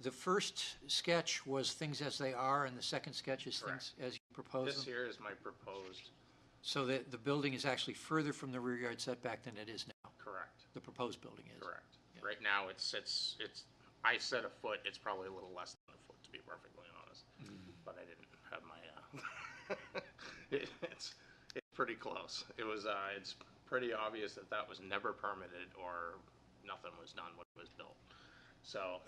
The first sketch was things as they are, and the second sketch is things as you propose This them? here is my proposed, So that the building is actually further from the rear yard setback than it is now? correct, The proposed building is? correct. Yeah. Right now, it's, I said a foot, it's probably a little less than a foot, to be perfectly honest. But I didn't have my, it's pretty close. It was, it's pretty obvious that that was never permitted or nothing was done when it was built. So,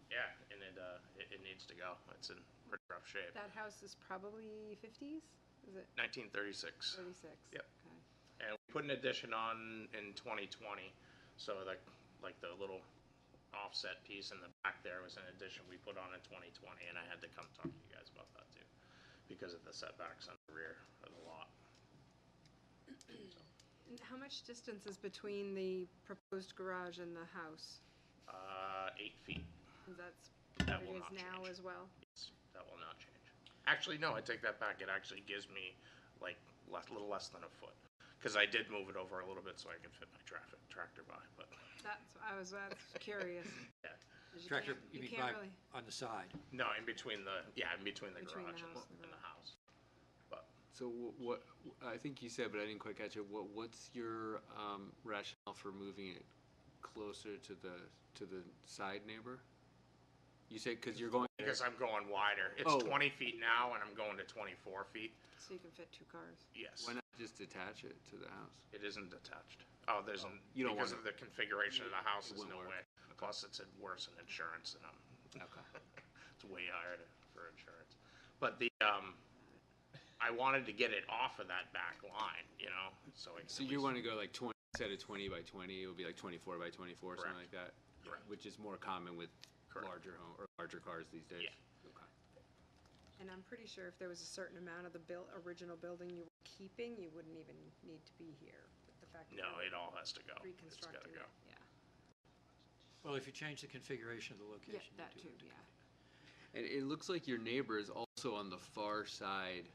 yeah, and it needs to go. It's in pretty rough shape. That house is probably 50s? Is it 1936. 36? Yep. Okay. And we put an addition on in 2020, so like the little offset piece in the back there was an addition we put on in 2020, and I had to come talk to you guys about that too, because of the setbacks on the rear of the lot. And how much distance is between the proposed garage and the house? 8 feet. Is that's That what will it is not now change. as well? Yes, that will not change. Actually, no, I take that back. It actually gives me like a little less than a foot, because I did move it over a little bit so I could fit my tractor by, but. That's curious. Yeah. 'Cause you Tractor, can't- you mean can't by, really- on the side? No, in between the Between the garage house and the and the house. But So what, I think you said, but I didn't quite catch it, what's your rationale for moving it closer to the side neighbor? You said, because you're going. because I'm going wider. It's Oh. 20 feet now, and I'm going to 24 feet. So you can fit 2 cars. Yes, Why not just attach it to the house? it isn't attached. Oh, there's an, you don't because want of the configuration of the house, it there's no wouldn't way. work. Plus, it's worse in insurance, and Okay. it's way higher for insurance. But I wanted to get it off of that back line, so I can. So you want to go like 20, instead of 20 by 20, it would be like 24 by 24, something like Correct. that? Correct. Which is more common with Correct. larger cars these days? Yeah. Okay. And I'm pretty sure if there was a certain amount of the original building you were keeping, you wouldn't even need to be here. But the fact that No, you're it all has to go. It's gotta reconstructing go. it, yeah. Well, if you change the configuration of the Yeah, location. you that do too, it. yeah. And it looks like your neighbor is also on the far side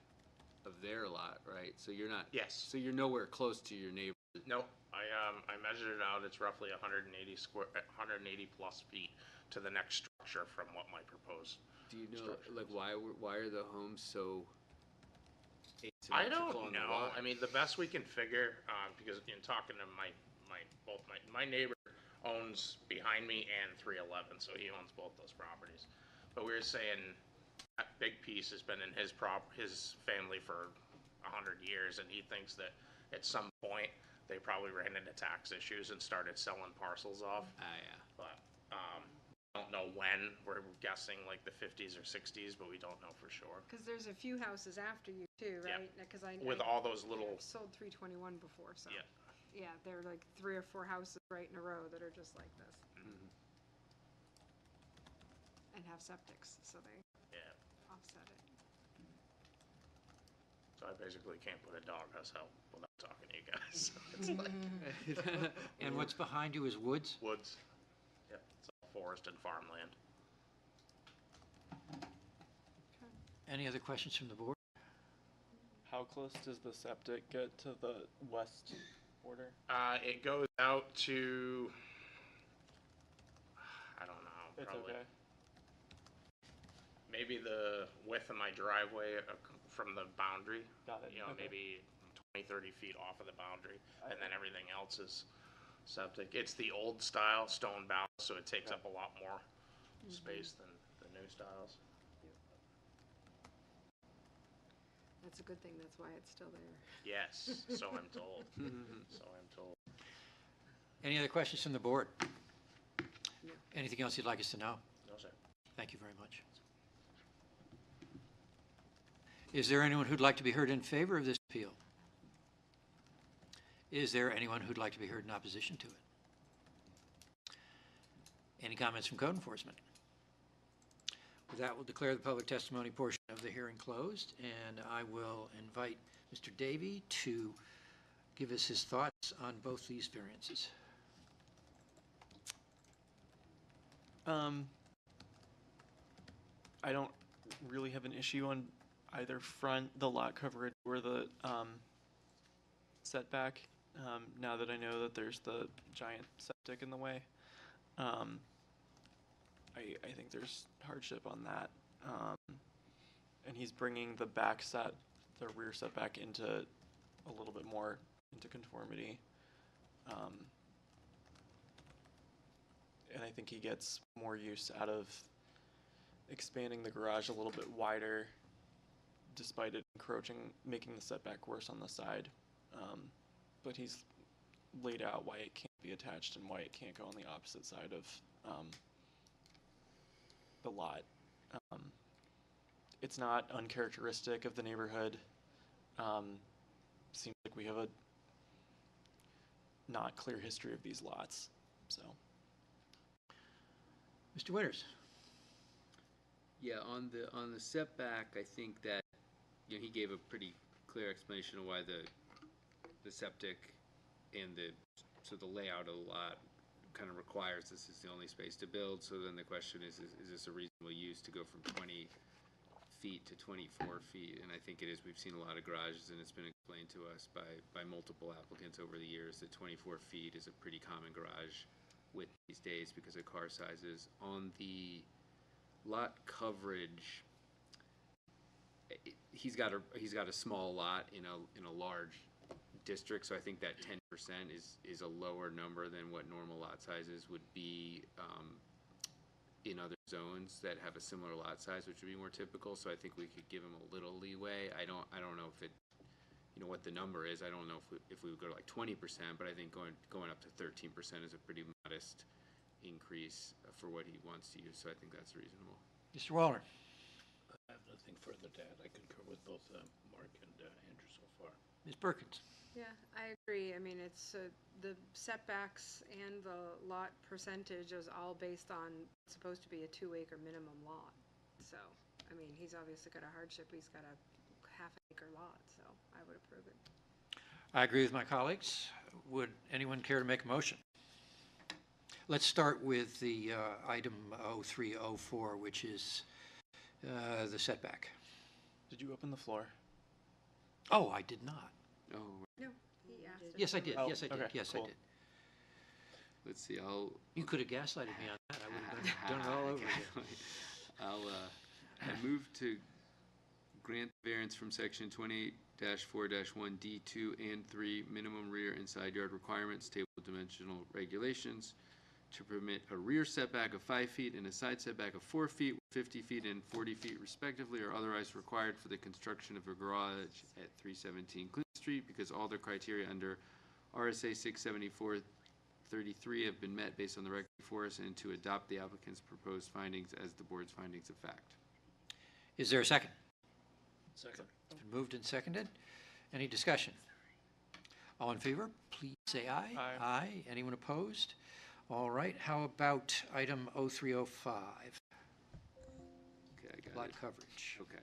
of their lot, right? So you're not. Yes. So you're nowhere close to your neighbor. Nope, I measured it out, it's roughly 180 plus feet to the next structure from what my proposed. Do you know, structure like, is. why are the homes so I asymmetrical don't on the know, lot? I mean, the best we can figure, because in talking to my neighbor owns behind me and 311, so he owns both those properties. But we were saying, that big piece has been in his family for 100 years, and he thinks that at some point, they probably ran into tax issues and started selling parcels off. Yeah. But, don't know when, we're guessing like the 50s or 60s, but we don't know for sure. Because there's a few houses after you too, Yeah. right? Because I With all those little, I've sold 321 before, so. Yeah. Yeah, there are like 3 or 4 houses right in a row that are just like this. Mm-hmm. And have septics, so they yeah, offset it. so I basically can't put a doghouse out without talking to you guys. So it's like And what's behind you is woods? woods. Yep, it's all forest and farmland. Any other questions from the board? How close does the septic get to the west border? It goes out to, I don't know, It's probably okay. maybe the width of my driveway from the boundary. Got it. Okay. Maybe 20, 30 feet off of the boundary, and then everything else is septic. It's the old style stone ballast, so it takes up a lot more space than the new styles. That's a good thing, that's why it's still there. Yes, so I'm told. So I'm told. Any other questions from the board? No. Anything else you'd like us to know? No, sir. Thank you very much. Is there anyone who'd like to be heard in favor of this appeal? Is there anyone who'd like to be heard in opposition to it? Any comments from code enforcement? With that, we'll declare the public testimony portion of the hearing closed, and I will invite Mr. Davy to give us his thoughts on both these variances. I don't really have an issue on either front, the lot coverage or the setback, now that I know that there's the giant septic in the way. I think there's hardship on that. And he's bringing the rear setback into a little bit more into conformity. And I think he gets more use out of expanding the garage a little bit wider, despite it making the setback worse on the side. But he's laid out why it can't be attached and why it can't go on the opposite side of the lot. It's not uncharacteristic of the neighborhood. Seems like we have a not clear history of these lots, so. Mr. Winters? Yeah, on the setback, I think that, he gave a pretty clear explanation of why the septic and the layout of the lot kind of requires this is the only space to build. So then the question is this a reasonable use to go from 20 feet to 24 feet? And I think it is. We've seen a lot of garages, and it's been explained to us by multiple applicants over the years that 24 feet is a pretty common garage width these days because of car sizes. On the lot coverage, he's got a small lot in a large district, so I think that 10% is a lower number than what normal lot sizes would be in other zones that have a similar lot size, which would be more typical. So I think we could give him a little leeway. I don't know if it, what the number is. I don't know if we would go to like 20%, but I think going up to 13% is a pretty modest increase for what he wants to use. So I think that's reasonable. Mr. Wallner? I have nothing further to add. I concur with both Mark and Andrew so far. Ms. Perkins? Yeah, I agree. I mean, it's the setbacks and the lot percentage is all based on what's supposed to be a 2-acre minimum lot. So, I mean, he's obviously got a hardship. He's got a half-acre lot, so I would approve it. I agree with my colleagues. Would anyone care to make a motion? Let's start with the item 0304, which is the setback. Did you open the floor? Oh, I did not. Oh, No, he asked. if Yes, I there did. was- Yes, I did. okay, Yes, I cool. did. let's see. You could have gaslighted me on that. I would have done it all over again. I move to grant variance from section 28-4-1 D2 and 3 minimum rear and side yard requirements, table of dimensional regulations, to permit a rear setback of 5 feet and a side setback of 4 feet, 50 feet and 40 feet respectively, or otherwise required for the construction of a garage at 317 Clinton Street, because all the criteria under RSA 674-33 have been met based on the record before us, and to adopt the applicant's proposed findings as the board's findings of fact. Is there a second? Second. It's been moved and seconded. Any discussion? All in favor, please say aye. Aye. Aye. Anyone opposed? All right. How about item 0305, Okay, I got lot it. coverage? Okay.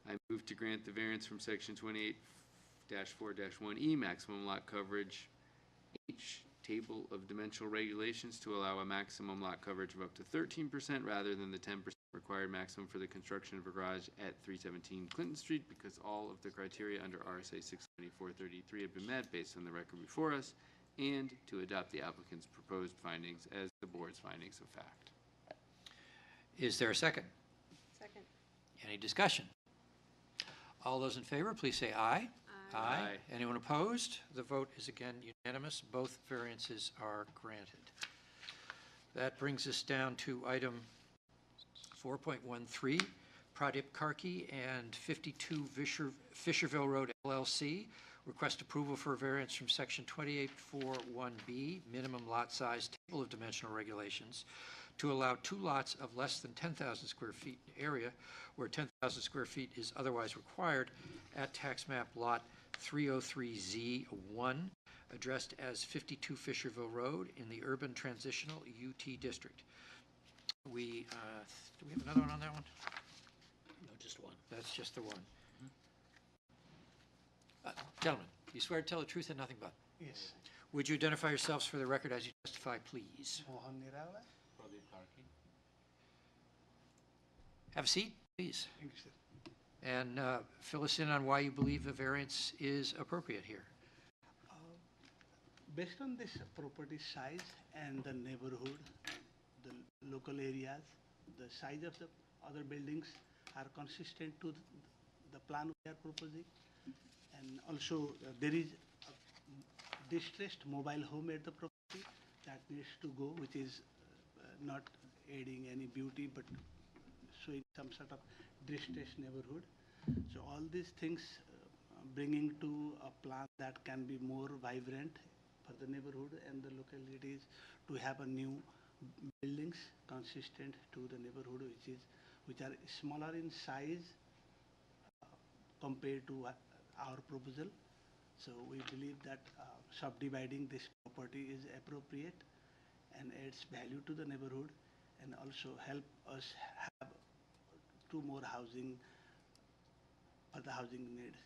I move to grant the variance from section 28-4-1E, maximum lot coverage, H, table of dimensional regulations, to allow a maximum lot coverage of up to 13% rather than the 10% required maximum for the construction of a garage at 317 Clinton Street, because all of the criteria under RSA 674-33 have been met based on the record before us, and to adopt the applicant's proposed findings as the board's findings of fact. Is there a second? Second. Any discussion? All those in favor, please say aye. Aye. Anyone opposed? The vote is again unanimous. Both variances are granted. That brings us down to item 4.13, Pradip Karki and 52 Fisherville Road LLC. Request approval for a variance from section 2841B, minimum lot size, table of dimensional regulations, to allow 2 lots of less than 10,000 square feet area where 10,000 square feet is otherwise required at tax map lot 303Z1, addressed as 52 Fisherville Road in the Urban Transitional UT District. Do we have another one on that one? No, just one. That's just the one. Gentlemen, you swear to tell the truth and nothing but? Yes. Would you identify yourselves for the record as you testify, please? Mohan Nirala. Have a seat, please. Thank you, sir. And fill us in on why you believe the variance is appropriate here. Based on this property size and the neighborhood, the local areas, the size of the other buildings are consistent to the plan we are proposing. And also, there is a distressed mobile home at the property that needs to go, which is not adding any beauty, but showing some sort of distressed neighborhood. So all these things bringing to a plan that can be more vibrant for the neighborhood and the localities, to have a new buildings consistent to the neighborhood, which are smaller in size compared to our proposal. So we believe that subdividing this property is appropriate and adds value to the neighborhood, and also help us have two more housing for the housing needs.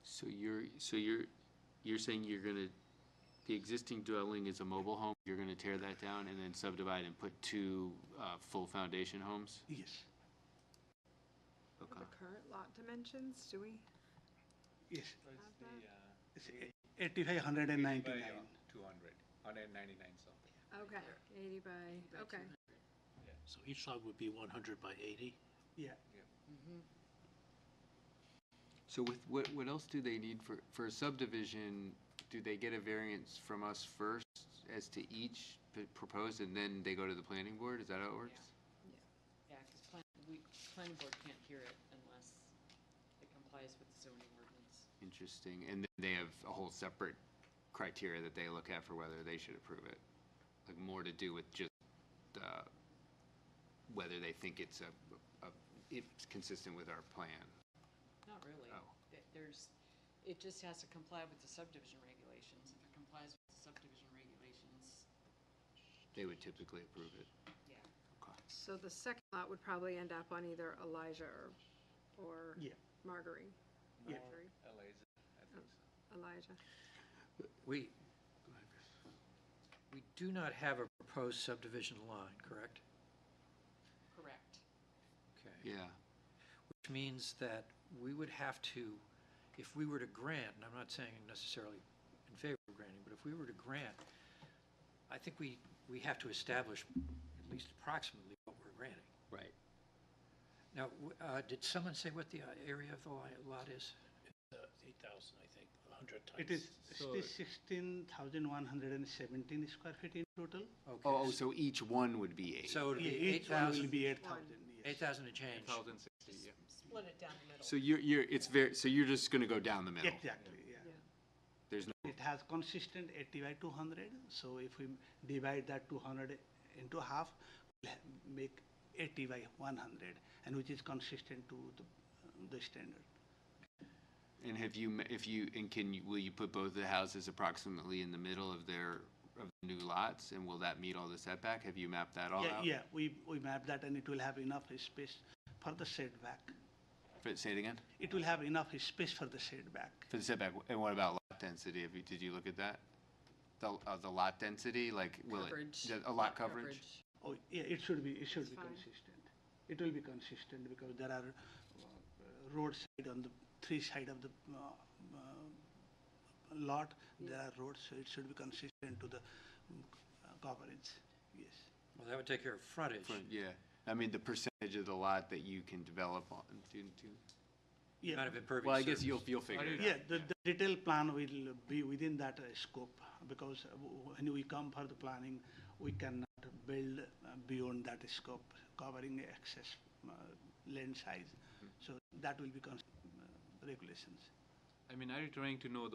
So you're saying the existing dwelling is a mobile home, you're gonna tear that down and then subdivide and put two full foundation homes? Yes. Okay. The current lot dimensions, do we Yes. have that? It's 8,599. 200, 199 something. Okay, 80 by, okay. So each lot would be 100 by 80? Yeah. So with, what else do they need for a subdivision? Do they get a variance from us first as to each proposed, and then they go to the planning board? Is that how it works? Yeah, because planning board can't hear it unless it complies with the zoning ordinance. Interesting. And then they have a whole separate criteria that they look at for whether they should approve it. Like more to do with just whether they think it's it's consistent with our plan. Not really. Oh. It just has to comply with the subdivision regulations. If it complies with the subdivision regulations, They would typically approve it. yeah. Okay. So the second lot would probably end up on either Elijah or Yeah. Marguerite. Yeah. Marjorie. Elijah. We do not have a proposed subdivision line, correct? Correct. Okay. Yeah. Which means that we would have to, if we were to grant, and I'm not saying necessarily in favor of granting, but if we were to grant, I think we have to establish at least approximately what we're granting. Right. Now, did someone say what the area of the lot is? 8,000, I think, 100 times. It is still 16,117 square feet in total. Okay. Oh, so each one would be 8. So it would Yeah, be each one will 8,000, be 8,000, yes. 8,000 and change. 1,060, yeah. Split it down the middle. So so you're just gonna go down the middle? Exactly, yeah. There's no, It has consistent 80 by 200, so if we divide that 200 into half, we'll make 80 by 100, and which is consistent to the standard. and will you put both the houses approximately in the middle of the new lots, and will that meet all the setback? Have you mapped that all out? Yeah, we map that, and it will have enough space for the setback. Say it again? It will have enough space for the setback. For the setback, and what about lot density? Did you look at that? The lot density, like, will it? Coverage. A lot coverage? Oh, yeah, it should be fine. consistent. It will be consistent because there are roadside on the three side of the lot. There are roads, so it should be consistent to the coverage, yes. Well, that would take care of frontage. Yeah, I mean, the percentage of the lot that you can develop on, Yeah. Amount of impervious well, I guess surface. you'll figure it out. Yeah, the detailed plan will be within that scope, because when we come for the planning, we cannot build beyond that scope, covering excess land size. So that will be regulations. I mean, are you trying to know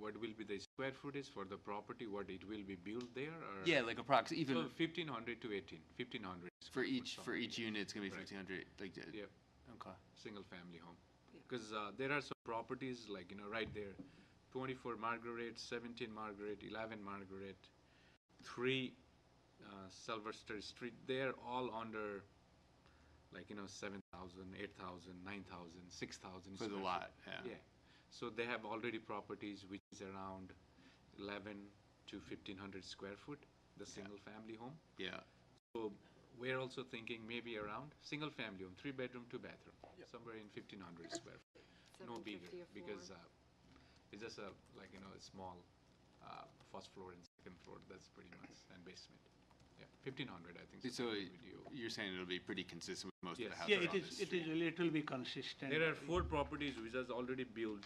what will be the square footage for the property, what it will be built there, or? Yeah, like even So 1,500 to 1,500. for each unit, it's gonna be 1,500, like, Yep, okay. single family home. Because there are some properties like, right there, 24 Margaret, 17 Margaret, 11 Margaret, 3 Sylvester Street, they're all under, like, 7,000, 8,000, 9,000, 6,000. For the lot, yeah. Yeah. So they have already properties which is around 11 to 1,500 square foot, the single family home. Yeah. So we're also thinking maybe around single family home, 3 bedroom, 2 bathroom, somewhere in 1,500 square foot, no bigger, 750 a floor. because It's just a, like, you know, a small, first floor and second floor, that's pretty much, and basement. Yeah, 1,500, I think. So Video. you're saying it'll be pretty consistent with most of the Yes. houses Yeah, on this it street? is, it will be consistent. There are 4 properties which is already built.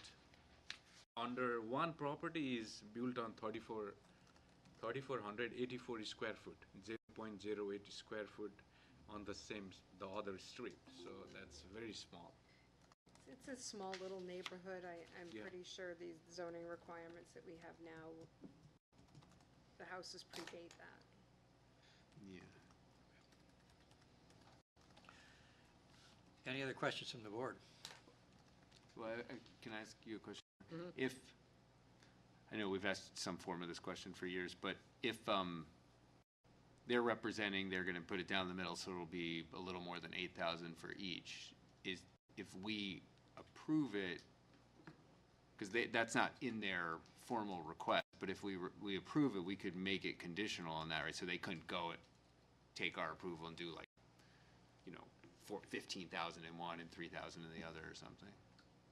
Under one property is built on 3,484 square foot, 0.08 square foot on the other street. So that's very small. It's a small little neighborhood. I'm Yeah. pretty sure these zoning requirements that we have now, the houses predate that. Yeah. Any other questions from the board? Well, can I ask you a question? If, I know we've asked some form of this question for years, but if they're representing, they're gonna put it down the middle, so it'll be a little more than 8,000 for each, if we approve it, because that's not in their formal request, but if we approve it, we could make it conditional on that, right? So they couldn't go and take our approval and do like, 15,000 in one and 3,000 in the other or something.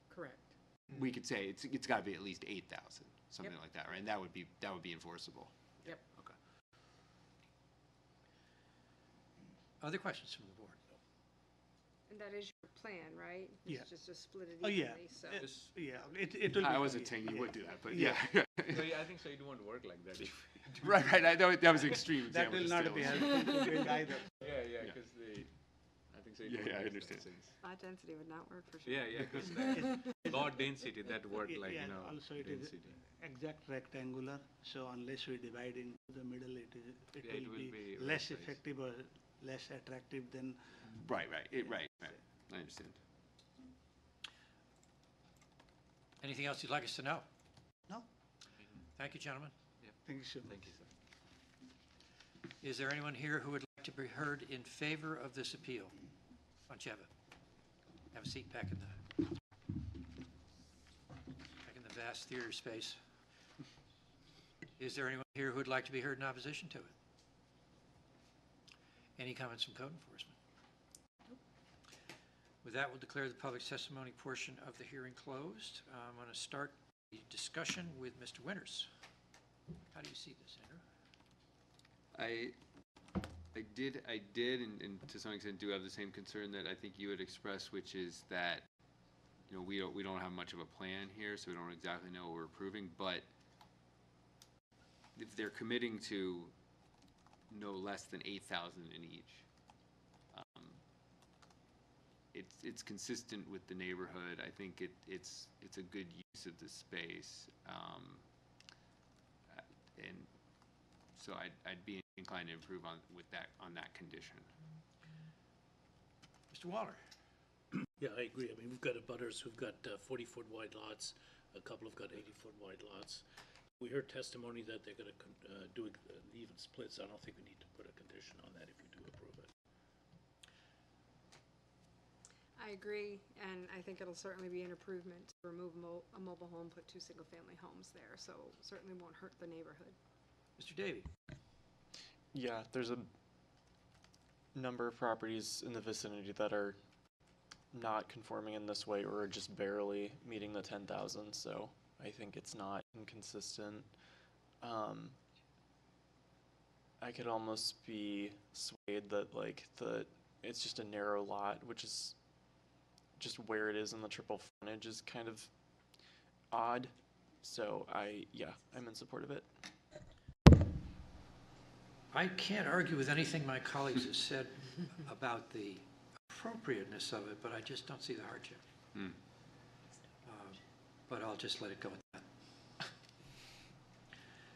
Correct. We could say it's got to be at least 8,000, something Yep. like that, right? And that would be enforceable. Yep. Okay. Other questions from the board? And that is your plan, right? Yeah. It's just to split it Oh, yeah. evenly, so. Just- Yeah, it will be. I wasn't saying you would do that, but yeah. So I think so it won't work like that if. Right. I know that was an extreme That example. will just not be still. helpful to build either. Yeah, because I think so it Yeah, won't yeah, I make understand. sense. Lot density would not work for sure. Yeah, because lot density, that word like, Yeah, also it is density. exact rectangular, so unless we divide in the middle, it Yeah, it will will be be less right size. effective or less attractive than. Right. I understand. Anything else you'd like us to know? No, Thank you, gentlemen. thank you so much. Thank you, sir. Is there anyone here who would like to be heard in favor of this appeal? Why don't you have a seat back in the vast theater space? Is there anyone here who would like to be heard in opposition to it? Any comments from code enforcement? With that, we'll declare the public testimony portion of the hearing closed. I'm going to start the discussion with Mr. Winters. How do you see this, Andrew? I did, and to some extent do have the same concern that I think you had expressed, which is that, we don't have much of a plan here, so we don't exactly know what we're approving, but if they're committing to no less than 8,000 in each, it's consistent with the neighborhood. I think it's a good use of the space, and so I'd be inclined to improve on that condition. Mr. Waller? Yeah, I agree. I mean, we've got abutters who've got 40-foot wide lots, a couple have got 80-foot wide lots. We heard testimony that they're gonna do even splits. I don't think we need to put a condition on that if we do approve it. I agree, and I think it'll certainly be an improvement to remove a mobile home, put 2 single-family homes there, so certainly won't hurt the neighborhood. Mr. Davy? Yeah, there's a number of properties in the vicinity that are not conforming in this way or are just barely meeting the 10,000, so I think it's not inconsistent. I could almost be swayed that it's just a narrow lot, which is just where it is in the triple frontage is kind of odd. So I'm in support of it. I can't argue with anything my colleagues have said about the appropriateness of it, but I just don't see the hardship. But I'll just let it go at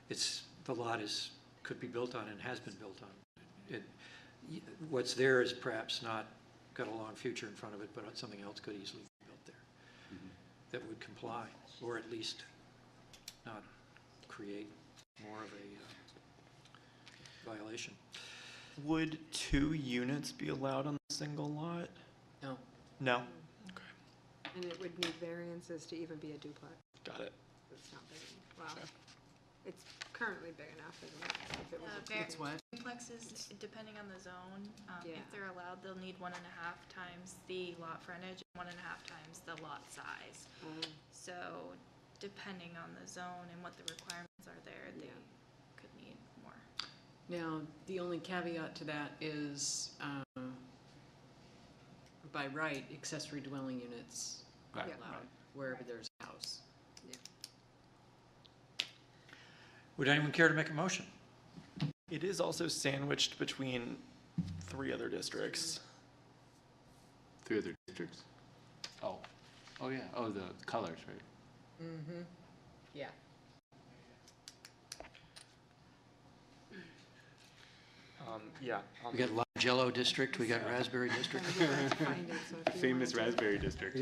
that. The lot could be built on and has been built on. What's there is perhaps not got a long future in front of it, but something else could easily be built there that would comply, or at least not create more of a violation. Would 2 units be allowed on the single lot? No. No? And it would need variances to even be a duplex. Got it. It's not big enough. Well, it's currently big enough, isn't it? If it was a Var- It's what? Duplexes, depending on the zone, Yeah. if they're allowed, they'll need 1.5 times the lot frontage, and 1.5 times the lot size. So depending on the zone and what the requirements are there, they could need more. Now, the only caveat to that is, by right, accessory dwelling units are Right. allowed wherever there's a house. Would anyone care to make a motion? It is also sandwiched between 3 other districts. 3 other districts. Oh, oh yeah, oh, the colors, right? Mm-hmm. Yeah. Yeah. We got Lime Jello District, we got Raspberry District. Famous raspberry district.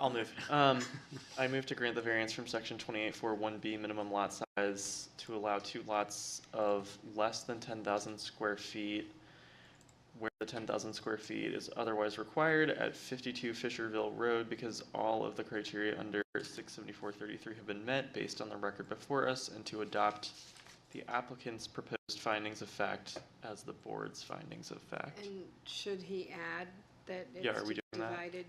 I'll move. I move to grant the variance from section 28.4.1B minimum lot size to allow 2 lots of less than 10,000 square feet where the 10,000 square feet is otherwise required at 52 Fisherville Road because all of the criteria under 674.33 have been met based on the record before us, and to adopt the applicant's proposed findings of fact as the board's findings of fact. And should he add that Yeah, it's are we doing that? divided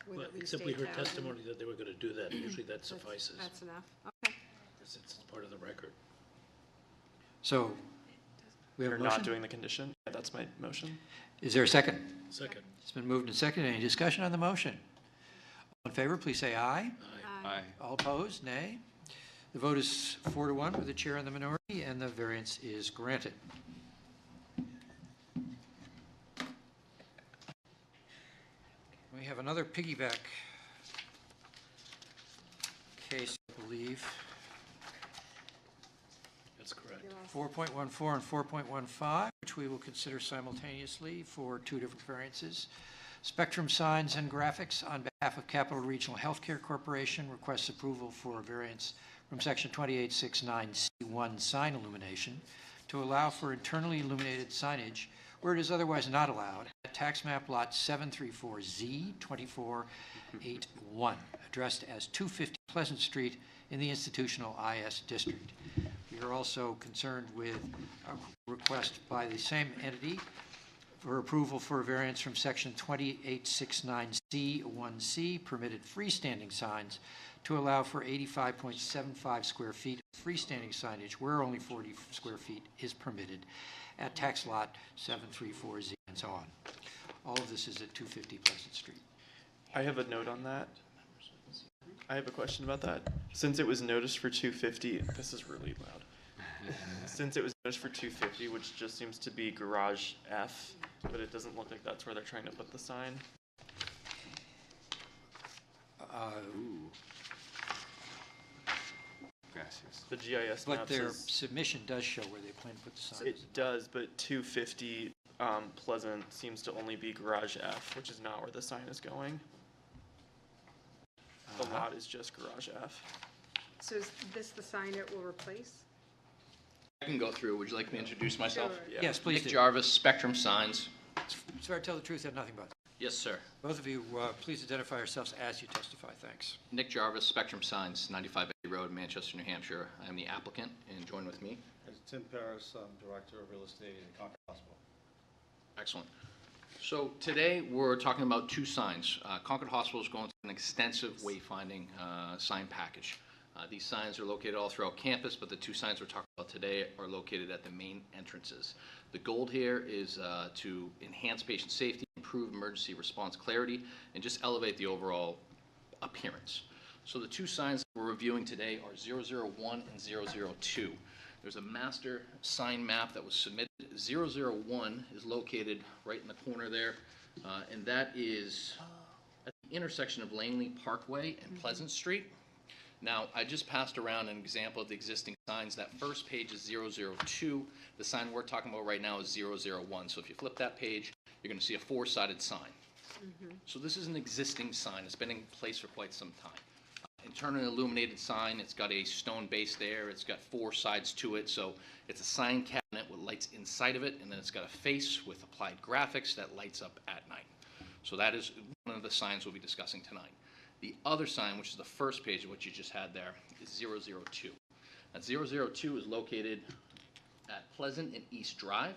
with Well, at least except we heard 8,000? testimony that they were gonna do that, usually that suffices, That's enough, okay. since it's part of the record. So, we have We're a not motion? doing the condition. Yeah, that's my motion. Is there a second? Second. It's been moved and seconded. Any discussion on the motion? All in favor, please say aye. Aye. All opposed, nay. The vote is 4-1 with the chair and the minority, and the variance is granted. We have another piggyback case, I believe. That's correct. 4.14 and 4.15, which we will consider simultaneously for 2 different variances. Spectrum Signs and Graphics, on behalf of Capital Regional Healthcare Corporation, requests approval for a variance from Section 2869C1 sign illumination to allow for internally illuminated signage where it is otherwise not allowed at Tax Map Lot 734Z2481, addressed as 250 Pleasant Street in the Institutional IS District. We are also concerned with a request by the same entity for approval for a variance from Section 2869C1C, permitted freestanding signs, to allow for 85.75 square feet of freestanding signage where only 40 square feet is permitted at tax lot 734Z, and so on. All of this is at 250 Pleasant Street. I have a note on that. I have a question about that. Since it was noticed for 250, this is really loud. Since it was noticed for 250, which just seems to be garage F, but it doesn't look like that's where they're trying to put the sign. Ooh. Gracias. The GIS But map their says submission does show where they plan to put the signs. it does, but 250 Pleasant seems to only be garage F, which is not where the sign is going. The lot is just garage F. So is this the sign it will replace? I can go through. Would you like me to introduce myself? Sure. Yeah. Yes, please Nick do. Jarvis, Spectrum Signs. Swear to tell the truth and nothing but. Yes, sir. Both of you, please identify yourselves as you testify. Thanks. Nick Jarvis, Spectrum Signs, 95 Bay Road, Manchester, New Hampshire. I am the applicant, and join with me. Tim Paris, I'm Director of Real Estate at Concord Hospital. Excellent. So today, we're talking about 2 signs. Concord Hospital is going through an extensive wayfinding sign package. These signs are located all throughout campus, but the 2 signs we're talking about today are located at the main entrances. The goal here is to enhance patient safety, improve emergency response clarity, and just elevate the overall appearance. So the 2 signs that we're reviewing today are 001 and 002. There's a master sign map that was submitted. 001 is located right in the corner there, and that is at the intersection of Langley Parkway and Pleasant Street. Now, I just passed around an example of the existing signs. That first page is 002. The sign we're talking about right now is 001. So if you flip that page, you're going to see a 4-sided sign. So this is an existing sign. It's been in place for quite some time. Internally illuminated sign. It's got a stone base there. It's got 4 sides to it. So it's a sign cabinet with lights inside of it, and then it's got a face with applied graphics that lights up at night. So that is one of the signs we'll be discussing tonight. The other sign, which is the first page of what you just had there, is 002. That 002 is located at Pleasant and East Drive.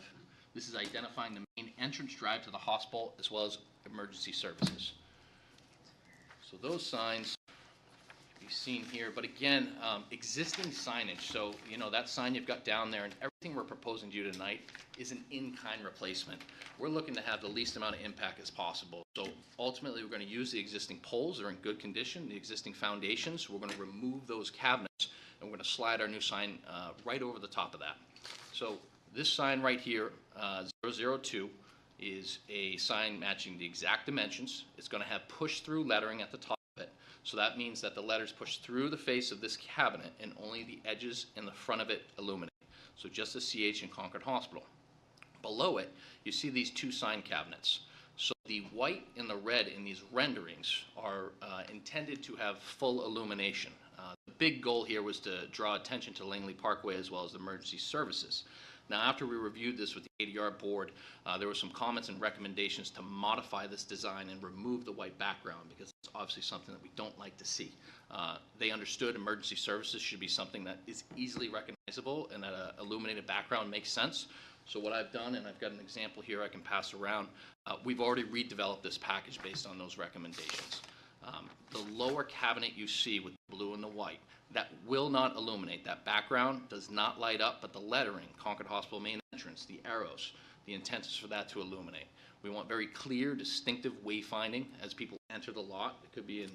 This is identifying the main entrance drive to the hospital as well as emergency services. So those signs can be seen here, but again, existing signage. So, that sign you've got down there and everything we're proposing to you tonight is an in-kind replacement. We're looking to have the least amount of impact as possible. So ultimately, we're going to use the existing poles. They're in good condition, the existing foundations. We're going to remove those cabinets, and we're going to slide our new sign right over the top of that. So this sign right here, 002, is a sign matching the exact dimensions. It's going to have push-through lettering at the top of it. So that means that the letters push through the face of this cabinet and only the edges and the front of it illuminate. So just as CH in Concord Hospital. Below it, you see these two sign cabinets. So the white and the red in these renderings are intended to have full illumination. The big goal here was to draw attention to Langley Parkway as well as emergency services. Now, after we reviewed this with the ADR board, there were some comments and recommendations to modify this design and remove the white background because it's obviously something that we don't like to see. They understood emergency services should be something that is easily recognizable and that an illuminated background makes sense. So what I've done, and I've got an example here I can pass around, we've already redeveloped this package based on those recommendations. The lower cabinet you see with the blue and the white, that will not illuminate. That background does not light up, but the lettering, Concord Hospital main entrance, the arrows, the intent is for that to illuminate. We want very clear, distinctive wayfinding as people enter the lot. It could be in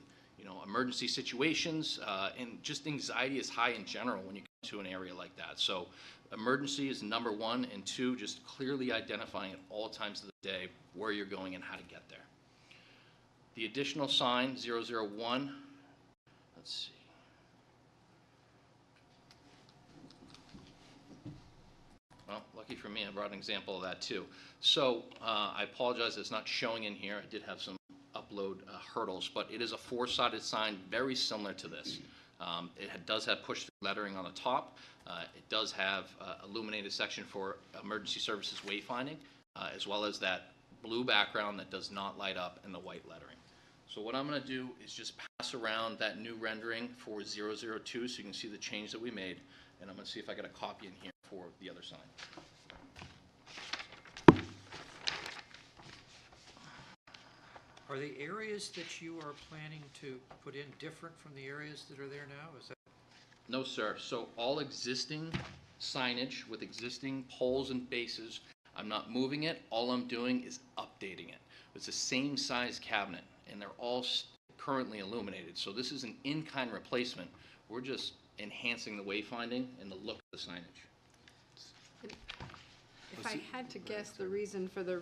emergency situations, and just anxiety is high in general when you come to an area like that. So emergency is number one, and two, just clearly identifying at all times of the day where you're going and how to get there. The additional sign, 001, let's see. Well, lucky for me, I brought an example of that too. So I apologize, it's not showing in here. I did have some upload hurdles, but it is a four-sided sign very similar to this. It does have push-through lettering on the top. It does have illuminated section for emergency services wayfinding, as well as that blue background that does not light up and the white lettering. So what I'm going to do is just pass around that new rendering for 002 so you can see the change that we made, and I'm going to see if I got a copy in here for the other sign. Are the areas that you are planning to put in different from the areas that are there now? Is that? No, sir. So all existing signage with existing poles and bases, I'm not moving it. All I'm doing is updating it. It's the same size cabinet, and they're all currently illuminated. So this is an in-kind replacement. We're just enhancing the wayfinding and the look of the signage. If I had to guess, the reason for the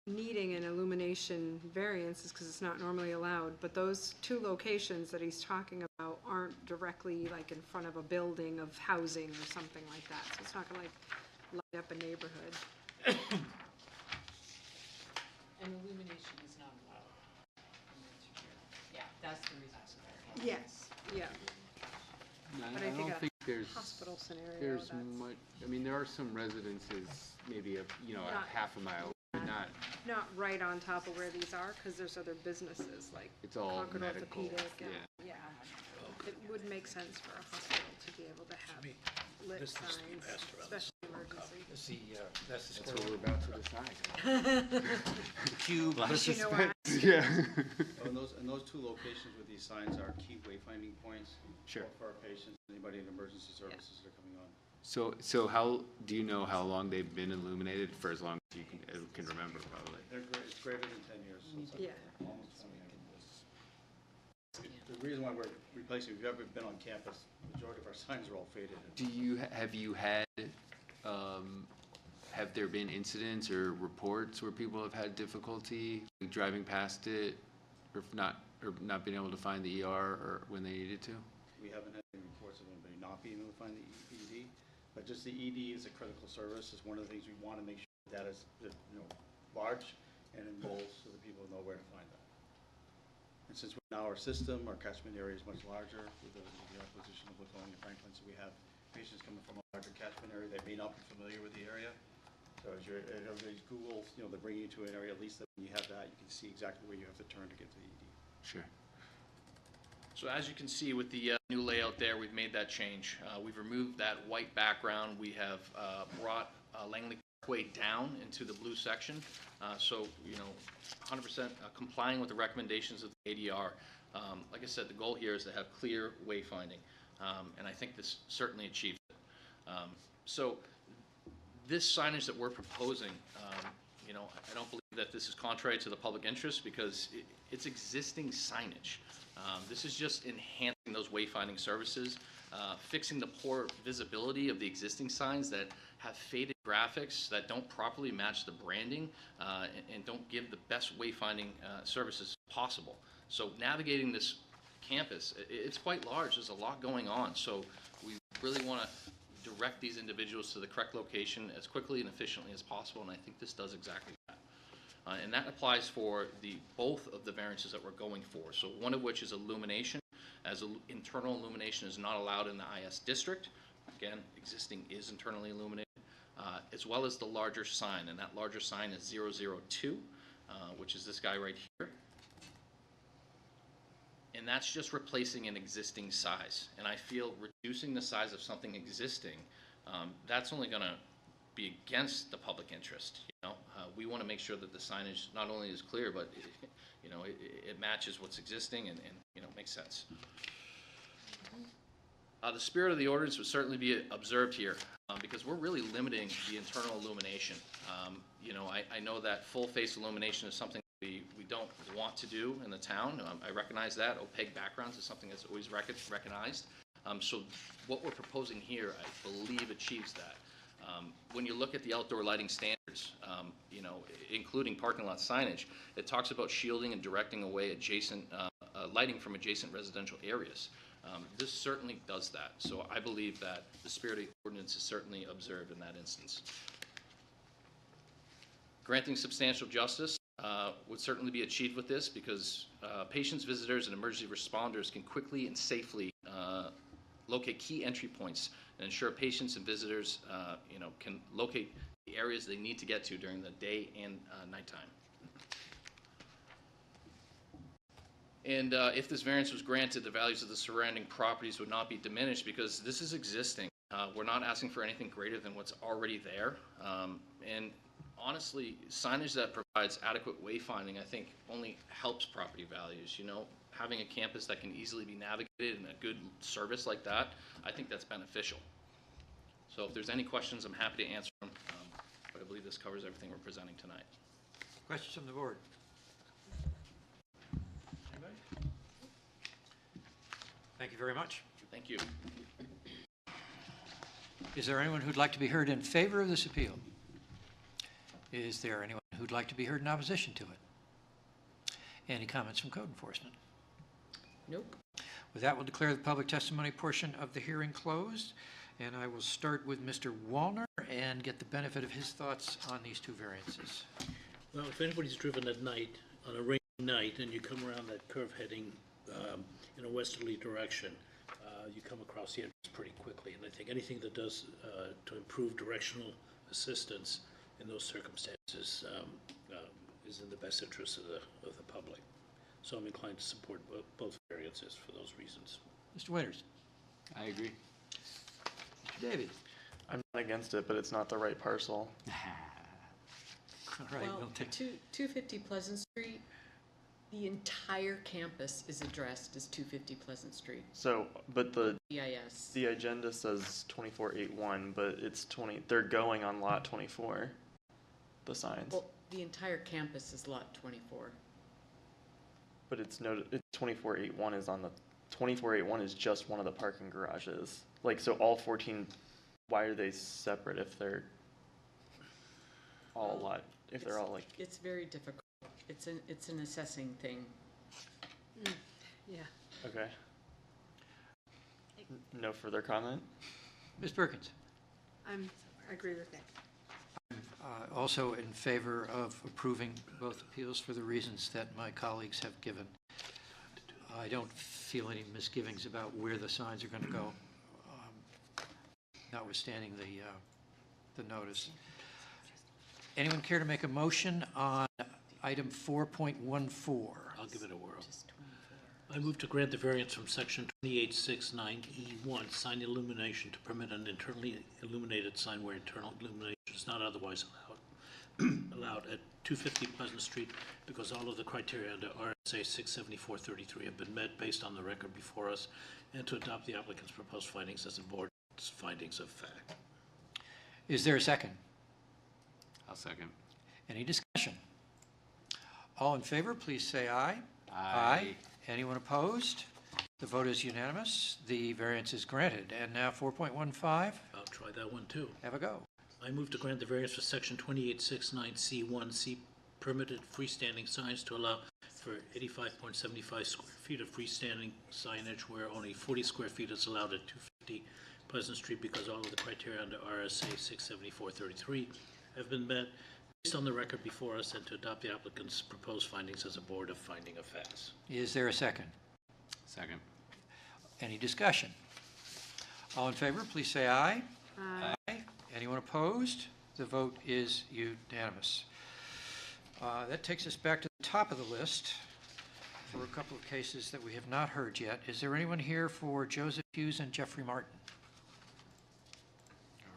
needing an illumination variance is because it's not normally allowed, but those two locations that he's talking about aren't directly like in front of a building of housing or something like that, so it's not gonna like light up a neighborhood. And illumination is not allowed. Yeah, that's the reason. Yes, yeah. But I think don't think there's hospital scenario, there's that's much. I mean, there are some residences, maybe a Not- half a mile, but not. not right on top of where these are, because there's other businesses like It's all Concord medical. Orthopedic and, Yeah. It would make sense for a hospital to be able to have lit This needs to be signs, passed around. especially emergency. That's the That's squirrel. what we're about to decide. Cube. A lot of You know suspense. what? Yeah. And those two locations with these signs are key wayfinding points. Sure. For our patients, anybody in emergency services that are coming on. So how do you know how long they've been illuminated? For as long as you can remember, probably. It's greater than 10 years. So it's Yeah. almost 20 years. The reason why we're replacing, if you've ever been on campus, the majority of our signs are all faded. Have you had have there been incidents or reports where people have had difficulty driving past it, or not being able to find the ER or when they needed to? We haven't had any reports of anybody not being able to find the ED, but just the ED is a critical service. It's one of the things we want to make sure that is, large and in bold so that people know where to find that. And since now our system, our catchment area is much larger with the acquisition of Laconia and Franklin, so we have patients coming from a larger catchment area. They may not be familiar with the area. So as everybody Googles, they bring you to an area, at least that when you have that, you can see exactly where you have to turn to get to the ED. Sure. So as you can see with the new layout there, we've made that change. We've removed that white background. We have brought Langley way down into the blue section. So, 100% complying with the recommendations of the ADR. Like I said, the goal here is to have clear wayfinding, and I think this certainly achieved it. So this signage that we're proposing, I don't believe that this is contrary to the public interest because it's existing signage. This is just enhancing those wayfinding services, fixing the poor visibility of the existing signs that have faded graphics that don't properly match the branding and don't give the best wayfinding services possible. So navigating this campus, it's quite large. There's a lot going on. So we really want to direct these individuals to the correct location as quickly and efficiently as possible, and I think this does exactly that. And that applies for both of the variances that we're going for. So one of which is illumination, as internal illumination is not allowed in the IS district. Again, existing is internally illuminated, as well as the larger sign, and that larger sign is 002, which is this guy right here. And that's just replacing an existing size. And I feel reducing the size of something existing, that's only going to be against the public interest. We want to make sure that the signage not only is clear, but it matches what's existing and makes sense. The spirit of the ordinance would certainly be observed here because we're really limiting the internal illumination. I know that full face illumination is something we don't want to do in the town. I recognize that. Opaque backgrounds is something that's always recognized. So what we're proposing here, I believe, achieves that. When you look at the outdoor lighting standards, including parking lot signage, it talks about shielding and directing away adjacent lighting from adjacent residential areas. This certainly does that. So I believe that the spirit of the ordinance is certainly observed in that instance. Granting substantial justice would certainly be achieved with this because patients, visitors, and emergency responders can quickly and safely locate key entry points and ensure patients and visitors can locate the areas they need to get to during the day and nighttime. And if this variance was granted, the values of the surrounding properties would not be diminished because this is existing. We're not asking for anything greater than what's already there. And honestly, signage that provides adequate wayfinding, I think, only helps property values. Having a campus that can easily be navigated and a good service like that, I think that's beneficial. So if there's any questions, I'm happy to answer them. But I believe this covers everything we're presenting tonight. Questions from the board? Anybody? Thank you very much. Thank you. Is there anyone who'd like to be heard in favor of this appeal? Is there anyone who'd like to be heard in opposition to it? Any comments from code enforcement? Nope. With that, we'll declare the public testimony portion of the hearing closed, and I will start with Mr. Wallner and get the benefit of his thoughts on these two variances. Well, if anybody's driven at night, on a rainy night, and you come around that curve heading in a westerly direction, you come across the entrance pretty quickly. And I think anything that does to improve directional assistance in those circumstances is in the best interest of the public. So I'm inclined to support both variances for those reasons. Mr. Winters? I agree. Mr. David? I'm not against it, but it's not the right parcel. All right, Well, we'll take 250 Pleasant Street, the entire campus is addressed as 250 Pleasant Street. So, but the EIS. agenda says 2481, but it's they're going on lot 24, the signs. Well, the entire campus is lot 24. But it's 2481 is on the 2481 is just one of the parking garages. Like, so all 14, why are they separate if they're all lot, if they're all like? It's very difficult. It's an assessing thing. Yeah. Okay. No further comment? Ms. Perkins? I agree with Nick. Also in favor of approving both appeals for the reasons that my colleagues have given. I don't feel any misgivings about where the signs are going to go, notwithstanding the notice. Anyone care to make a motion on item 4.14? I'll give it a whirl. I move to grant the variance from section 2869E1, sign illumination, to permit an internally illuminated sign where internal illumination is not otherwise allowed at 250 Pleasant Street, because all of the criteria under RSA 674-33 have been met based on the record before us, and to adopt the applicant's proposed findings as the board's findings of fact. Is there a second? I'll second. Any discussion? All in favor, please say aye. Aye. Anyone opposed? The vote is unanimous. The variance is granted. And now 4.15, I'll try that one too. have a go. I move to grant the variance for section 2869C1, C permitted freestanding signs to allow for 85.75 square feet of freestanding signage where only 40 square feet is allowed at 250 Pleasant Street, because all of the criteria under RSA 674-33 have been met based on the record before us, and to adopt the applicant's proposed findings as a board of finding of facts. Is there a second? Second. Any discussion? All in favor, please say aye. Aye. Anyone opposed? The vote is unanimous. That takes us back to the top of the list for a couple of cases that we have not heard yet. Is there anyone here for Joseph Hughes and Jeffrey Martin?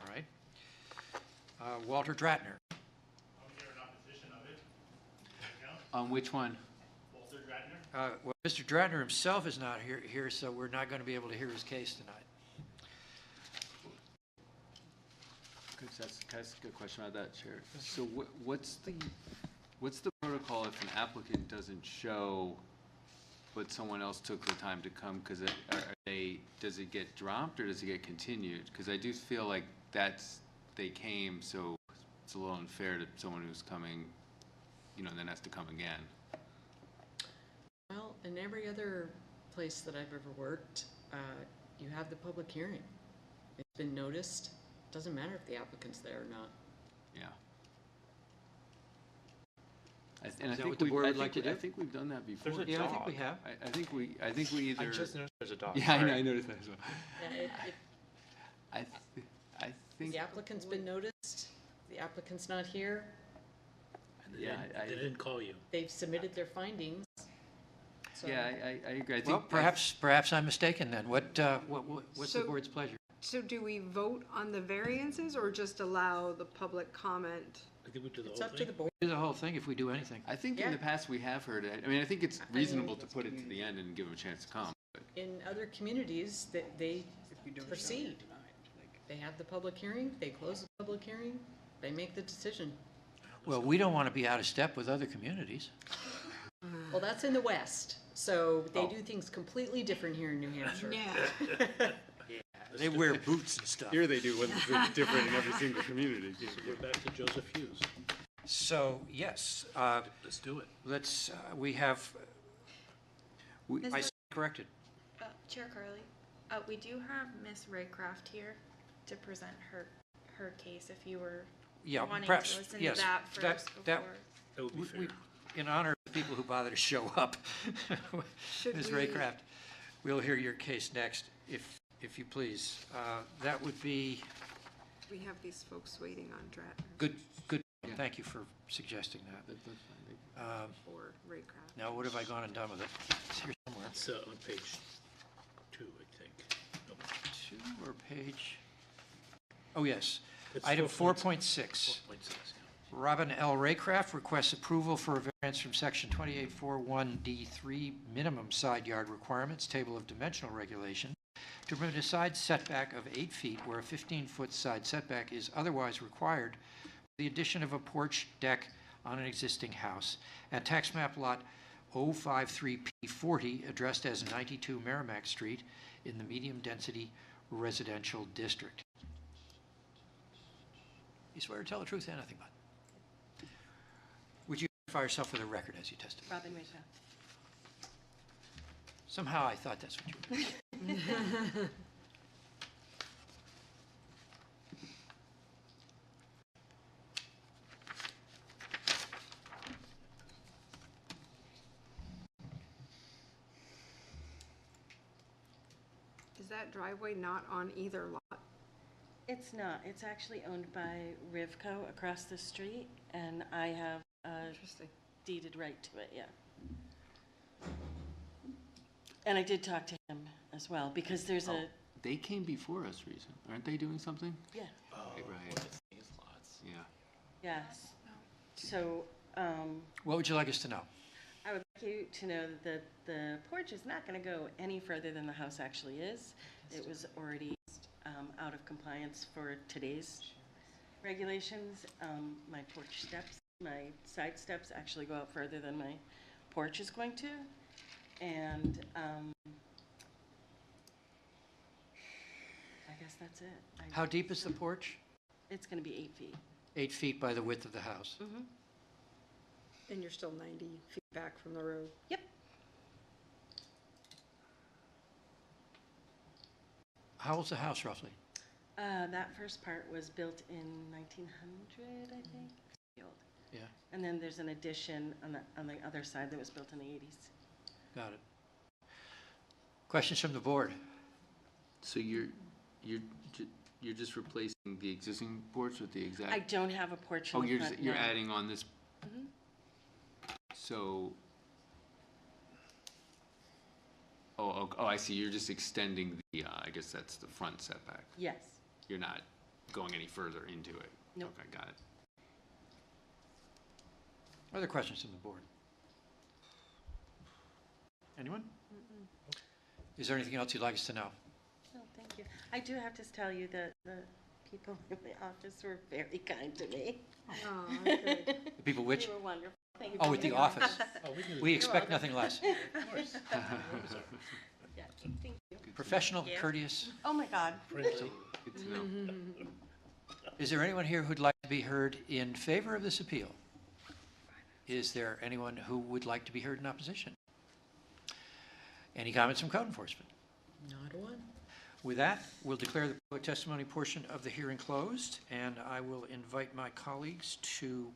All right. Walter Dratner. On which one? Well, Mr. Dratner himself is not here, so we're not going to be able to hear his case tonight. That's a good question about that, Chair. So what's the protocol if an applicant doesn't show, but someone else took the time to come? Because does it get dropped or does it get continued? Because I do feel like they came, so it's a little unfair to someone who's coming, then has to come again. Well, in every other place that I've ever worked, you have the public hearing. It's been noticed. Doesn't matter if the applicant's there or not. Yeah. Is that what the board would like to do? I think we've done that before. There's a Yeah, I think dog. we have. I think we either. I just noticed there's a dog. Yeah, Sorry. I noticed that as well. Yeah, I think. the applicant's been noticed, the applicant's not here, And Yeah, they didn't call you. they've submitted their findings. So Yeah, I agree. I think. Well, perhaps I'm mistaken then. What's the So- board's pleasure? So do we vote on the variances or just allow the public comment? I think we do the It's whole up to thing. the board. Do the whole thing if we do anything. I think in Yeah. the past we have heard it. I mean, I think it's reasonable to put it to the end and give them a chance to come. But In other communities, they proceed. They have the public hearing, they close the public hearing, they make the decision. Well, we don't want to be out of step with other communities. Well, that's in the West, so they Oh. do things completely different here in New Hampshire. They wear boots and stuff. here they do what's different in every single community. We're back to Joseph Hughes. So, yes, Let's do it. we have, We- I stand corrected. Chair Carly, we do have Miss Raycraft here to present her case if you were Yeah, wanting perhaps, to listen yes. to that first that- before. That would be fair. In honor of the people who bother to show up, Should Ms. we- Raycraft, we'll hear your case next, if you please. That would be We have these folks waiting on Dratner good. Yeah. Thank you for suggesting that. That's fine. or Raycraft. Now, what have I gone and done with it? It's here somewhere. It's on page 2, I think. No, 2 or page, oh, yes. it's Item 4.6. 4.6. 4.6, yeah. Robin L. Raycraft requests approval for a variance from section 2841D3 minimum side yard requirements, table of dimensional regulation, to permit a side setback of 8 feet where a 15-foot side setback is otherwise required for the addition of a porch deck on an existing house at tax map lot 053P40, addressed as 92 Merrimack Street in the medium-density residential district. You swear to tell the truth and nothing but. Would you identify yourself for the record as you testify? Robin Rachel. Somehow I thought that's what you were. Is that driveway not on either lot? It's not. It's actually owned by Rivco across the street, and I have a Interesting. deeded right to it, yeah. And I did talk to him as well, because there's a, They came before us recent. Aren't they doing something? yeah, Right. Yeah. yes. So, What would you like us to know? I would like you to know that the porch is not gonna go any further than the house actually is. It was already, out of compliance for today's regulations. My porch steps, my side steps actually go out further than my porch is going to. And, I guess that's it. How deep is the porch? It's gonna be 8 feet. 8 feet by the width of the house. Mm-hmm. And you're still 90 feet back from the road. Yep. How old's the house roughly? That first part was built in 1900, I think. Pretty old. Yeah, And then there's an addition on the other side that was built in the 80s. got it. Questions from the board? So you're just replacing the existing porch with the exact? I don't have a porch in Oh, the you're front just, you're now. adding on this, Mhm. so. Oh, I see. You're just extending the, I guess that's the front setback. Yes. You're not going any further into it? Nope. Okay, got it. Other questions from the board? Anyone? Is there anything else you'd like us to know? No, thank you. I do have to tell you that the people in the office were very kind to me. Oh, good. The people which? They were wonderful. Thank you. Oh, at the office. We expect welcome. nothing less. Yeah, thank you. Professional, Yeah. courteous. Oh, my God. Good to know. Is there anyone here who'd like to be heard in favor of this appeal? Is there anyone who would like to be heard in opposition? Any comments from code enforcement? Not one. With that, we'll declare the public testimony portion of the hearing closed, and I will invite my colleagues to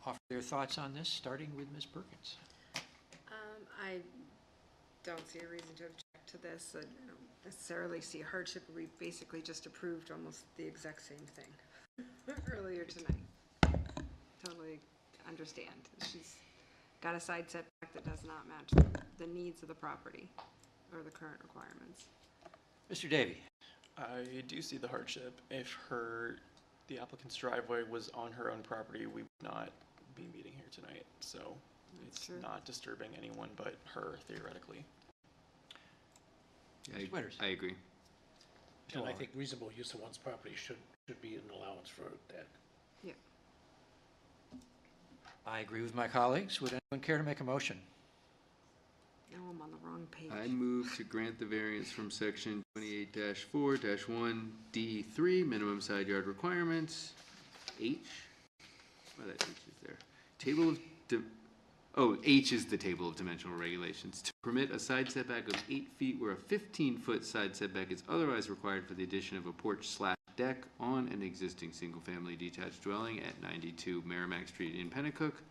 offer their thoughts on this, starting with Ms. Perkins. I don't see a reason to object to this. I don't necessarily see a hardship. We basically just approved almost the exact same thing earlier tonight. Totally understand. She's got a side setback that does not match the needs of the property or the current requirements. Mr. Davy? I do see the hardship. If the applicant's driveway was on her own property, we would not be meeting here tonight. So it's true. not disturbing anyone but her, theoretically. I agree. And I think reasonable use of one's property should be an allowance for that. Yeah. I agree with my colleagues. Would anyone care to make a motion? No, I'm on the wrong page. I move to grant the variance from section 28-4-1D3, minimum side yard requirements, H. Oh, that H is there. Table of, H is the table of dimensional regulations. To permit a side setback of 8 feet where a 15-foot side setback is otherwise required for the addition of a porch/deck on an existing single-family detached dwelling at 92 Merrimack Street in Pennacook,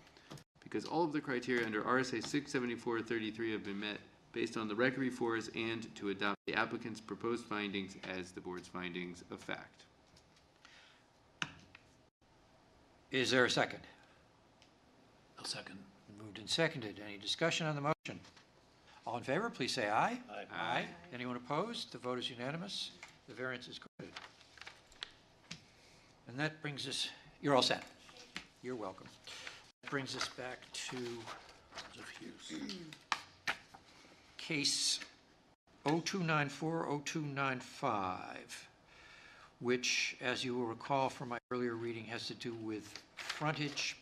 because all of the criteria under RSA 674-33 have been met based on the record before us, and to adopt the applicant's proposed findings as the board's findings of fact. Is there a second? I'll second. Moved and seconded. Any discussion on the motion? All in favor, please say aye. Aye. Aye. Anyone opposed? The vote is unanimous. The variance is granted. And that brings us, you're all set. You're welcome. That brings us back to case 0294-0295, which, as you will recall from my earlier reading, has to do with frontage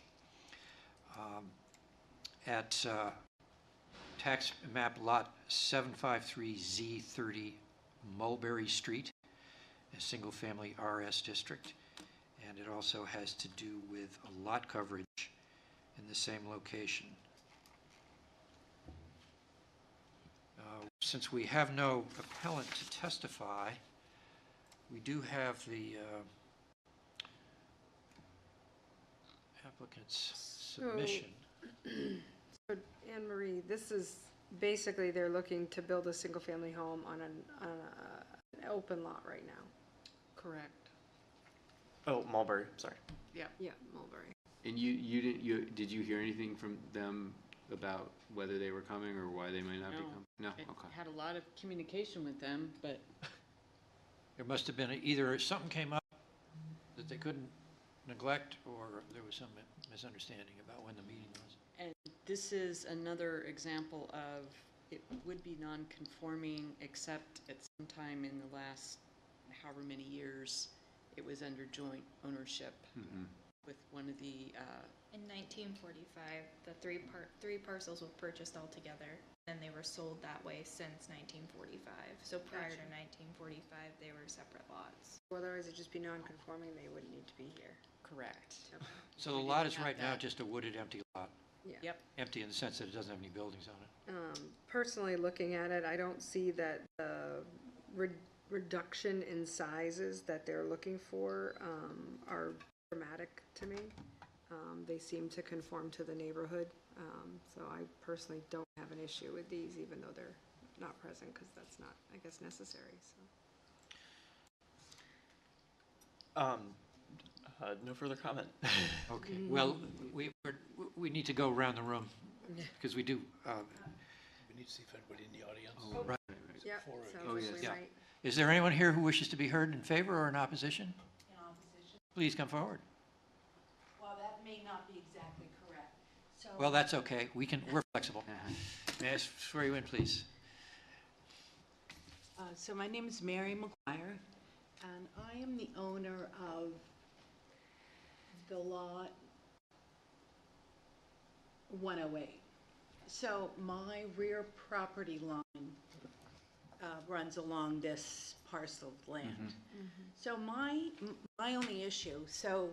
at tax map lot 753Z30 Mulberry Street, a single-family RS district. And it also has to do with a lot coverage in the same location. Since we have no appellant to testify, we do have the applicant's submission. So, Anne Marie, this is basically they're looking to build a single-family home on an open lot right now. Correct. Oh, Mulberry, sorry. Yeah. Yeah, Mulberry. And did you hear anything from them about whether they were coming or why they might not be No. coming? No? I Okay. had a lot of communication with them, but There must have been either something came up that they couldn't neglect, or there was some misunderstanding about when the meeting was. and this is another example of it would be non-conforming, except at some time in the last however many years, it was under joint ownership Mhm. with one of the, In 1945, the three parcels were purchased all together, and they were sold that way since 1945. So prior to Gotcha. 1945, they were separate lots. Otherwise it'd just be non-conforming, they wouldn't need to be here. correct. Okay. So the We lot didn't is have right now that. just a wooded, empty lot. Yeah. Yep. Empty in the sense that it doesn't have any buildings on it. Personally, looking at it, I don't see that the reduction in sizes that they're looking for are dramatic to me. They seem to conform to the neighborhood, so I personally don't have an issue with these, even though they're not present, because that's not, I guess, necessary, so. No further comment. Okay, well, we need to go around the room, because we do, We need to see if anybody in the audience. right. Yep, For or so Oh, we yes. Yeah. might, Is there anyone here who wishes to be heard in favor or in opposition? In opposition? Please come forward. Well, that may not be exactly correct. So. Well, that's okay, we're flexible. May I swear you in, please? So my name is Mary McGuire, and I am the owner of the lot 108. So my rear property line runs along this parcel of land. So my only issue, so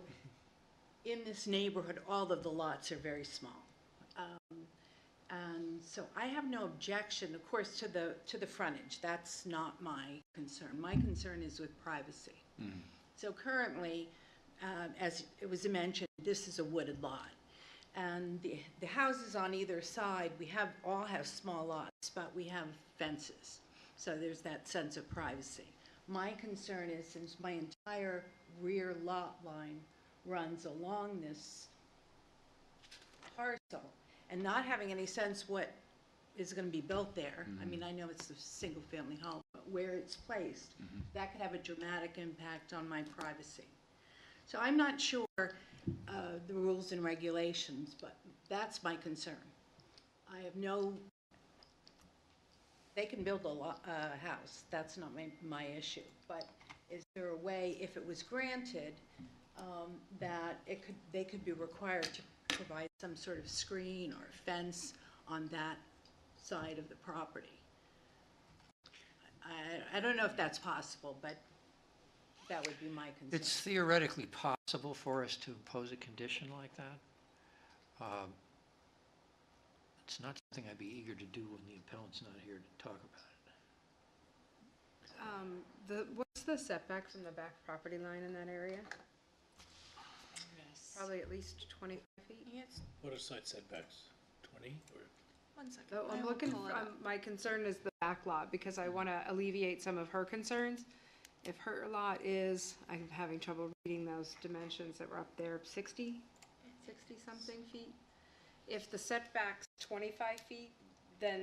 in this neighborhood, all of the lots are very small. And so I have no objection, of course, to the frontage. That's not my concern. My concern is with privacy. So currently, as it was mentioned, this is a wooded lot. And the houses on either side, all have small lots, but we have fences. So there's that sense of privacy. My concern is, since my entire rear lot line runs along this parcel, and not having any sense what is going to be built there. I mean, I know it's a single-family home, but where it's placed, that could have a dramatic impact on my privacy. So I'm not sure the rules and regulations, but that's my concern. I have they can build a house, that's not my issue, but is there a way, if it was granted, that they could be required to provide some sort of screen or fence on that side of the property? I don't know if that's possible, but that would be my concern. It's theoretically possible for us to impose a condition like that. It's not something I'd be eager to do when the appellant's not here to talk about it. what's the setback from the back property line in that area? Probably at least 25 feet? Yes, What are side setbacks? 20 or? 1 second. So I I'm will looking, pull it up. my concern is the back lot, because I want to alleviate some of her concerns. If her lot is, I'm having trouble reading those dimensions that were up there, 60-something feet. If the setback's 25 feet, then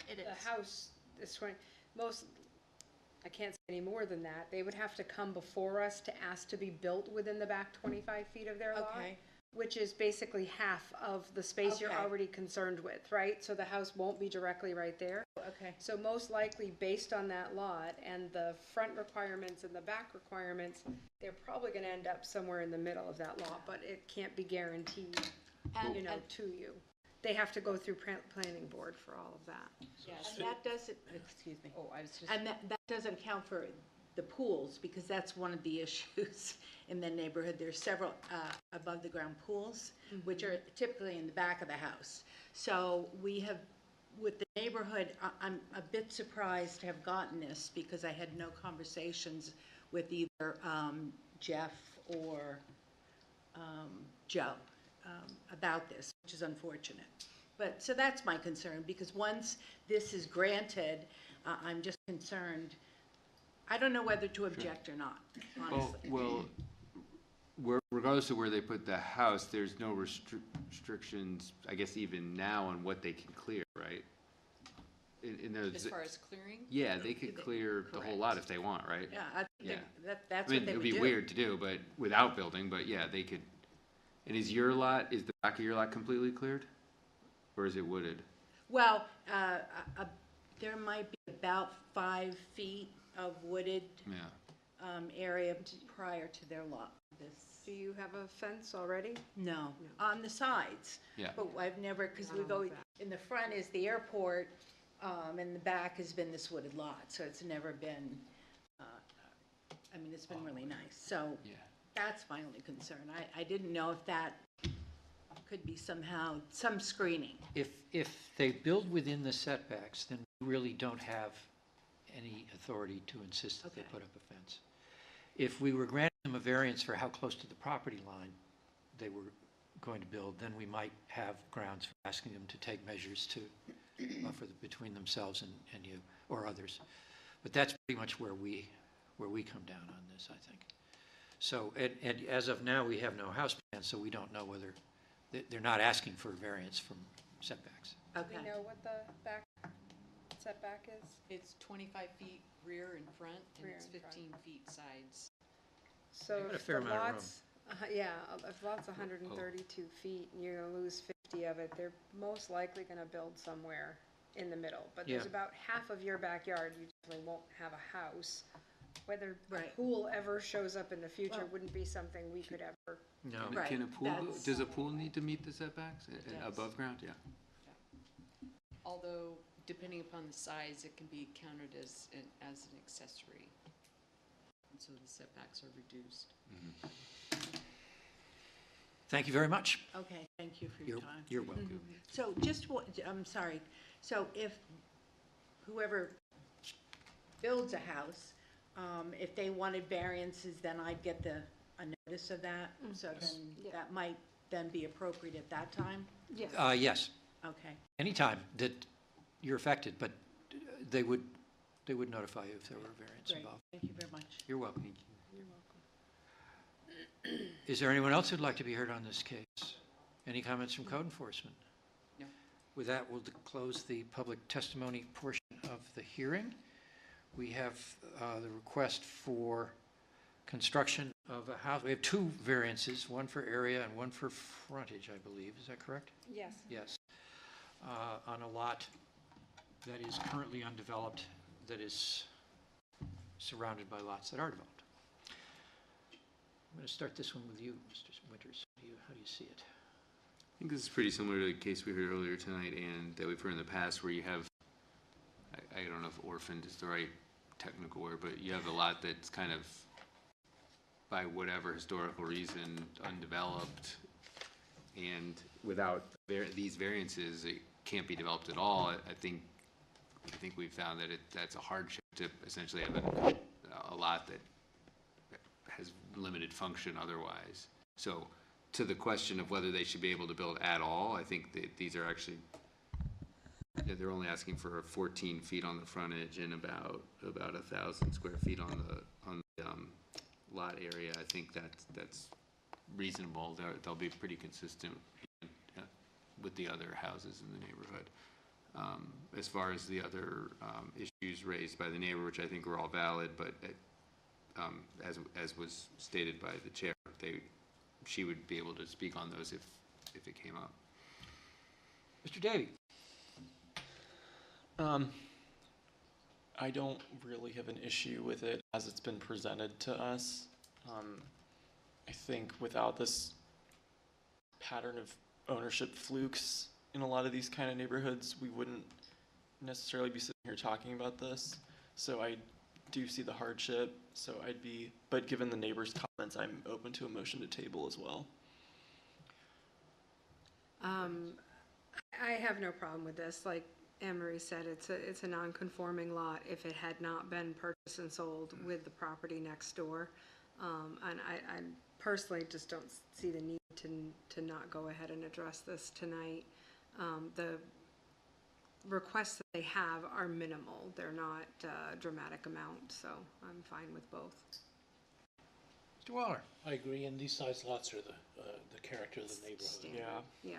It the is. house is 20, I can't say any more than that. They would have to come before us to ask to be built within the back 25 feet of their lot. Okay. Which is basically half of the space you're Okay. already concerned with, right? So the house won't be directly right there. Okay. So most likely, based on that lot and the front requirements and the back requirements, they're probably gonna end up somewhere in the middle of that lot, but it can't be guaranteed, to you. They have to go through planning board for all of that. Yes, and that doesn't, excuse me. Oh, I was just. And that doesn't account for the pools, because that's one of the issues in the neighborhood. There's several above-the-ground pools, which are typically in the back of the house. So we have, with the neighborhood, I'm a bit surprised to have gotten this, because I had no conversations with either Jeff or Joe about this, which is unfortunate. But, so that's my concern, because once this is granted, I'm just concerned. I don't know whether to object or not, honestly. Well, regardless of where they put the house, there's no restrictions, I guess even now, on what they can clear, right? As far as clearing? Yeah, they could clear the whole lot if they want, right? Yeah, I Yeah. think that's I mean, what they it would would do. be weird to do, but without building, but yeah, they could. And is the back of your lot completely cleared? Or is it wooded? Well, there might be about 5 feet of wooded Yeah. area prior to their lot. Do you have a fence already? No, on the sides. Yeah. But I've never, because Not we on go, the back. in the front is the airport, and the back has been this wooded lot, so it's never been, I mean, it's been really nice. So Yeah. that's my only concern. I didn't know if that could be somehow, some screening. If they build within the setbacks, then we really don't have any authority to insist that they Okay. put up a fence. If we were granting them a variance for how close to the property line they were going to build, then we might have grounds for asking them to take measures to buffer between themselves and you, or others. But that's pretty much where we come down on this, I think. So, and as of now, we have no house plan, so we don't know whether, they're not asking for a variance from setbacks. Do Okay. we know what the back setback is? It's 25 feet rear and front, and Rear it's and front. 15 feet sides. So got a if fair the amount of room. lot's, yeah, if lot's 132 feet, and you're gonna lose 50 of it, they're most likely gonna build somewhere in the middle. But there's Yeah. about half of your backyard, you definitely won't have a house. Whether a Right. pool ever shows up in the future Well- wouldn't be something we could ever. No. Right, Can a pool, that's- does a pool need to meet the setbacks does. above ground? Yeah. Although, depending upon the size, it can be counted as an accessory. And so the setbacks are reduced. Thank you very much. Okay, thank you for your time. You're welcome. So just what, I'm sorry, so if whoever builds a house, if they wanted variances, then I'd get a notice of that? So then Yeah. that might then be appropriate at that time? Yes. Yes, Okay, anytime that you're affected, but they would notify you if there were a variance great, involved. thank you very much. You're welcome. You're welcome. Is there anyone else who'd like to be heard on this case? Any comments from code enforcement? No. With that, we'll close the public testimony portion of the hearing. We have the request for construction of a house. We have 2 variances, one for area and one for frontage, I believe. Is that correct? Yes. Yes. On a lot that is currently undeveloped, that is surrounded by lots that are developed. I'm going to start this one with you, Mr. Winters. How do you see it? I think this is pretty similar to the case we heard earlier tonight and that we've heard in the past where you have, I don't know if orphaned is the right technical word, but you have a lot that's kind of, by whatever historical reason, undeveloped, and without these variances, it can't be developed at all. I think we've found that that's a hardship to essentially have a lot that has limited function otherwise. So to the question of whether they should be able to build at all, I think that these are actually, they're only asking for 14 feet on the frontage and about 1,000 square feet on the lot area. I think that's reasonable. They'll be pretty consistent with the other houses in the neighborhood. As far as the other issues raised by the neighbor, which I think were all valid, but as was stated by the chair, she would be able to speak on those if it came up. Mr. Davey? I don't really have an issue with it as it's been presented to us. I think without this pattern of ownership flukes in a lot of these kind of neighborhoods, we wouldn't necessarily be sitting here talking about this. So I do see the hardship, but given the neighbor's comments, I'm open to a motion to table as well. I have no problem with this. Like Anne Marie said, it's a non-conforming lot if it had not been purchased and sold with the property next door. And I personally just don't see the need to not go ahead and address this tonight. The requests that they have are minimal. They're not a dramatic amount, so I'm fine with both. Mr. Waller? I agree, and these size lots are the character of the neighborhood. Yeah. Yeah.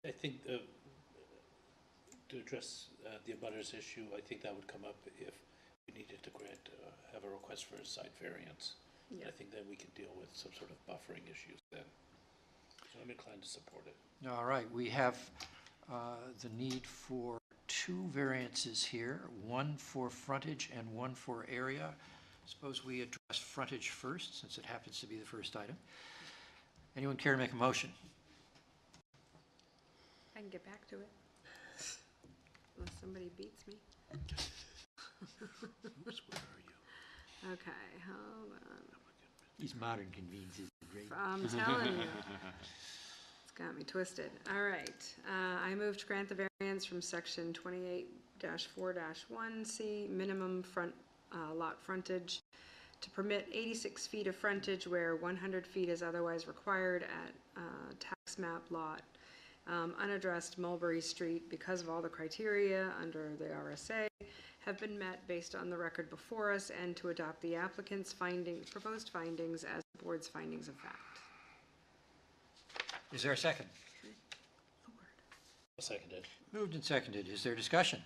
I think to address the abutters issue, I think that would come up if we needed to have a request for a side variance. Yeah. I think then we can deal with some sort of buffering issues then. So I'm inclined to support it. All right, we have the need for 2 variances here, one for frontage and one for area. Suppose we address frontage first, since it happens to be the first item. Anyone care to make a motion? I can get back to it. Unless somebody beats me. Oops, where are you? Okay, hold on. These modern conveniences are great. I'm telling you. It's got me twisted. All right. I move to grant the variance from section 28-4-1C, minimum front lot frontage, to permit 86 feet of frontage where 100 feet is otherwise required at tax map lot, unaddressed Mulberry Street, because of all the criteria under the RSA have been met based on the record before us, and to adopt the applicant's proposed findings as the board's findings of fact. Is there a second? I'll second it. Moved and seconded. Is there discussion?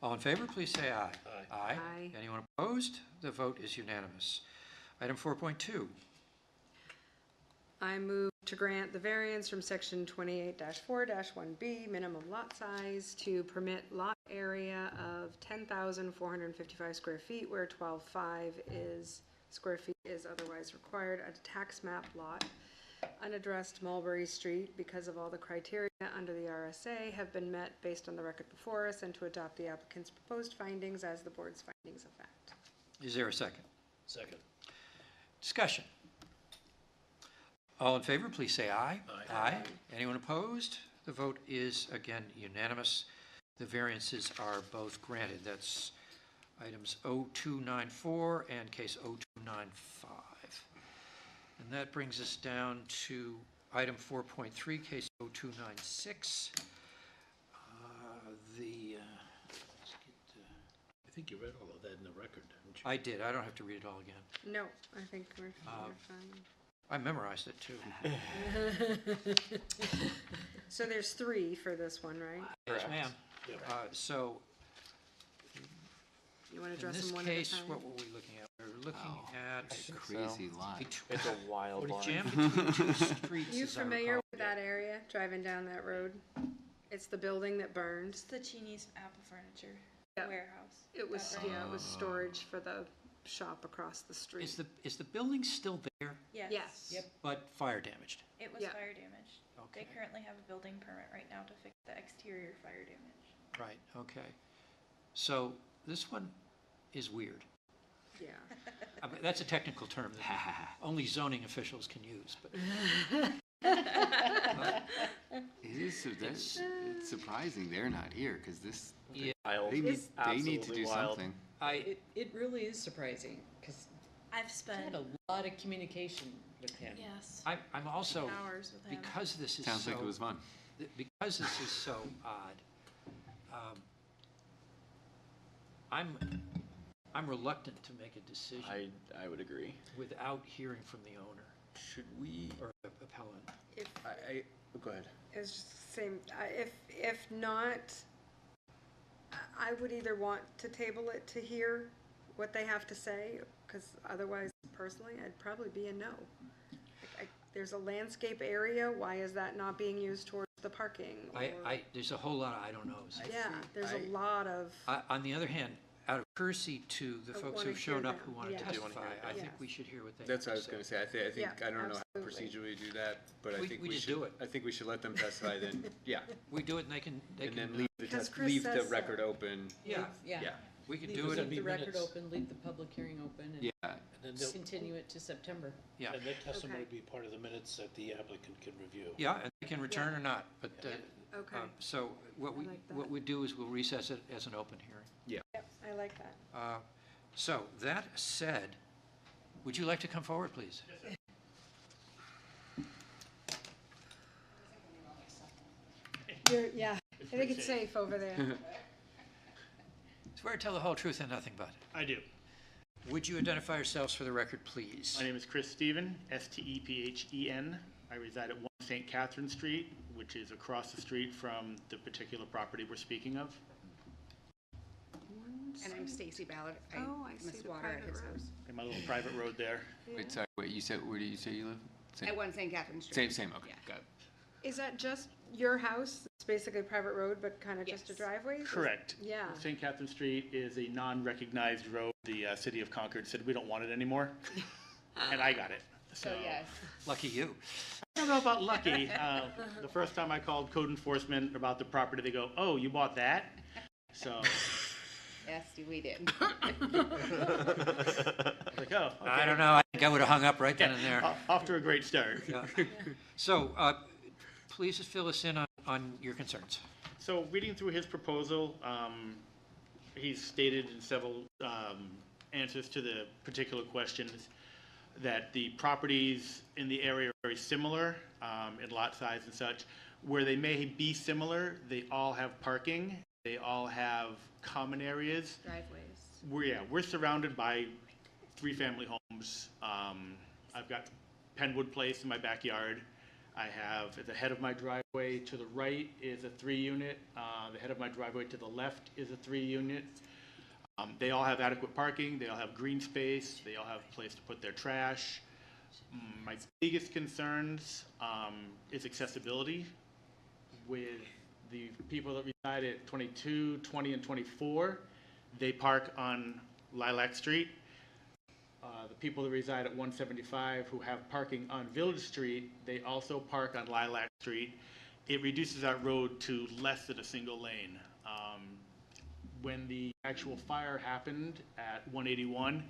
All in favor, please say aye. Aye. Aye. Anyone opposed? The vote is unanimous. Item 4.2. I move to grant the variance from section 28-4-1B, minimum lot size, to permit lot area of 10,455 square feet where 12.5 square feet is otherwise required at a tax map lot, unaddressed Mulberry Street, because of all the criteria under the RSA have been met based on the record before us, and to adopt the applicant's proposed findings as the board's findings of fact. Is there a second? Second. Discussion. All in favor, please say aye. Aye. Anyone opposed? The vote is again unanimous. The variances are both granted. That's items 0294 and case 0295. And that brings us down to item 4.3, case 0296. I think you read all of that in the record, didn't you? I did. I don't have to read it all again. No, I think we're fine. I memorized it too. So there's 3 for this one, right? Yes, ma'am. So You want to in address this them one at a case, time? what were we looking at? We're looking at Crazy lot. It's a wild lot. jam between 2 streets. You as I familiar recall. with that area, driving down that road? It's the building that burned. It's the Cheney's Apple Furniture Yeah. warehouse. It was, That right? yeah, it was storage for the shop across the street. Is the building still there, Yes. Yes. Yep. but fire damaged? It was Yeah. fire damaged. Okay. They currently have a building permit right now to fix the exterior fire damage. Right, okay. So this one is weird. Yeah. I mean, that's a technical term that only zoning officials can use, but It's surprising they're not here, because this, yeah, they need to do something. It really is surprising, because I've I spent had a lot of communication with him. yes I'm also, hours with him. because this is so. Sounds like it was fun. Because this is so odd, I'm reluctant to make a decision I would agree. without hearing from the owner Should we? or the appellant. If, Go ahead. it's just the same, if not, I would either want to table it to hear what they have to say, because otherwise, personally, I'd probably be a no. There's a landscape area, why is that not being used towards the parking? Or- There's a whole lot of I don't knows. Yeah, there's a lot of, On the other hand, out of courtesy to the I folks wanna who've shown hear up who them, want to yeah. I do wanna testify, hear I them. think Yes. we should hear what they have That's to what I was say. gonna say. I think, Yeah, I don't know how to absolutely. procedurally do that, but I We- think we we just should. do it. I think we should let them testify then, yeah. We do it and they can, And then uh, leave Because Chris leave the says so. record open. yeah, Yeah. we can Leave do it. There'll the be record minutes. open, leave the public hearing open, and Yeah, And then they'll, continue it to September. Yeah, and their testimony Okay. will be part of the minutes that the applicant can review. yeah, and they can return or not, but, okay, so what I like that. we do is we'll recess it as an open hearing. yep, I like that. So, that said, would you like to come forward, please? Yeah, I think it's safe over there. Swear to tell the whole truth and nothing but. I do. Would you identify yourselves for the record, please? My name is Chris Stephen, Stephen. I reside at 1 St. Catherine Street, which is across the street from the particular property we're speaking of. And I'm Stacy Ballard. Oh, I see Miss the Water at private his road. house. In my little private road there. Wait, sorry, wait, you said, where do you say you live? Same- At 1 St. Catherine Street. Same, okay, Yeah. got it. Is that just your house? It's basically a private road, but kind of just a Yes. driveway? Is- Correct. Yeah. St. Catherine Street is a non-recognized road. The city of Concord said we don't want it anymore, and I got it. So yes. Lucky you. I don't know about lucky. The first time I called code enforcement about the property, they go, "Oh, you bought that?" So. Yes, we did. Like, oh, okay. I don't know, I think I would have hung up right then and there. Off to a great start. Yeah. So, please just fill us in on your concerns. So reading through his proposal, he's stated in several answers to the particular questions that the properties in the area are very similar in lot size and such. Where they may be similar, they all have parking, they all have common areas. Driveways. We're surrounded by 3-family homes. I've got Penwood Place in my backyard. I have, at the head of my driveway to the right is a 3-unit. The head of my driveway to the left is a 3-unit. They all have adequate parking. They all have green space. They all have a place to put their trash. My biggest concerns is accessibility. With the people that reside at 22, 20, and 24, they park on Lilac Street. The people that reside at 175 who have parking on Village Street, they also park on Lilac Street. It reduces that road to less than a single lane. When the actual fire happened at 181,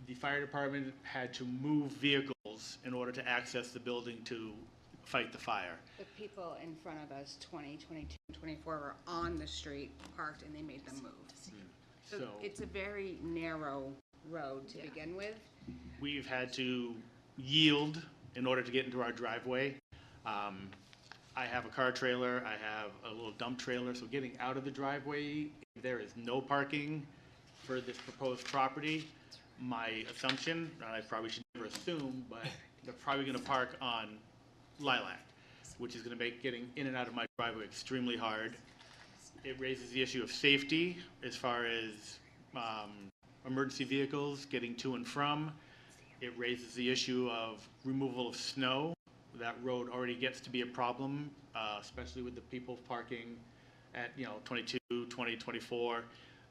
the fire department had to move vehicles in order to access the building to fight the fire. The people in front of us, 20, 22, 24, were on the street, parked, and they made them move. So it's a very narrow road to begin with. We've had to yield in order to get into our driveway. I have a car trailer, I have a little dump trailer, so getting out of the driveway, if there is no parking for this proposed property, my assumption, and I probably should never assume, but they're probably gonna park on Lilac, which is gonna make getting in and out of my driveway extremely hard. It raises the issue of safety as far as emergency vehicles getting to and from. It raises the issue of removal of snow. That road already gets to be a problem, especially with the people parking at, 22, 20, 24.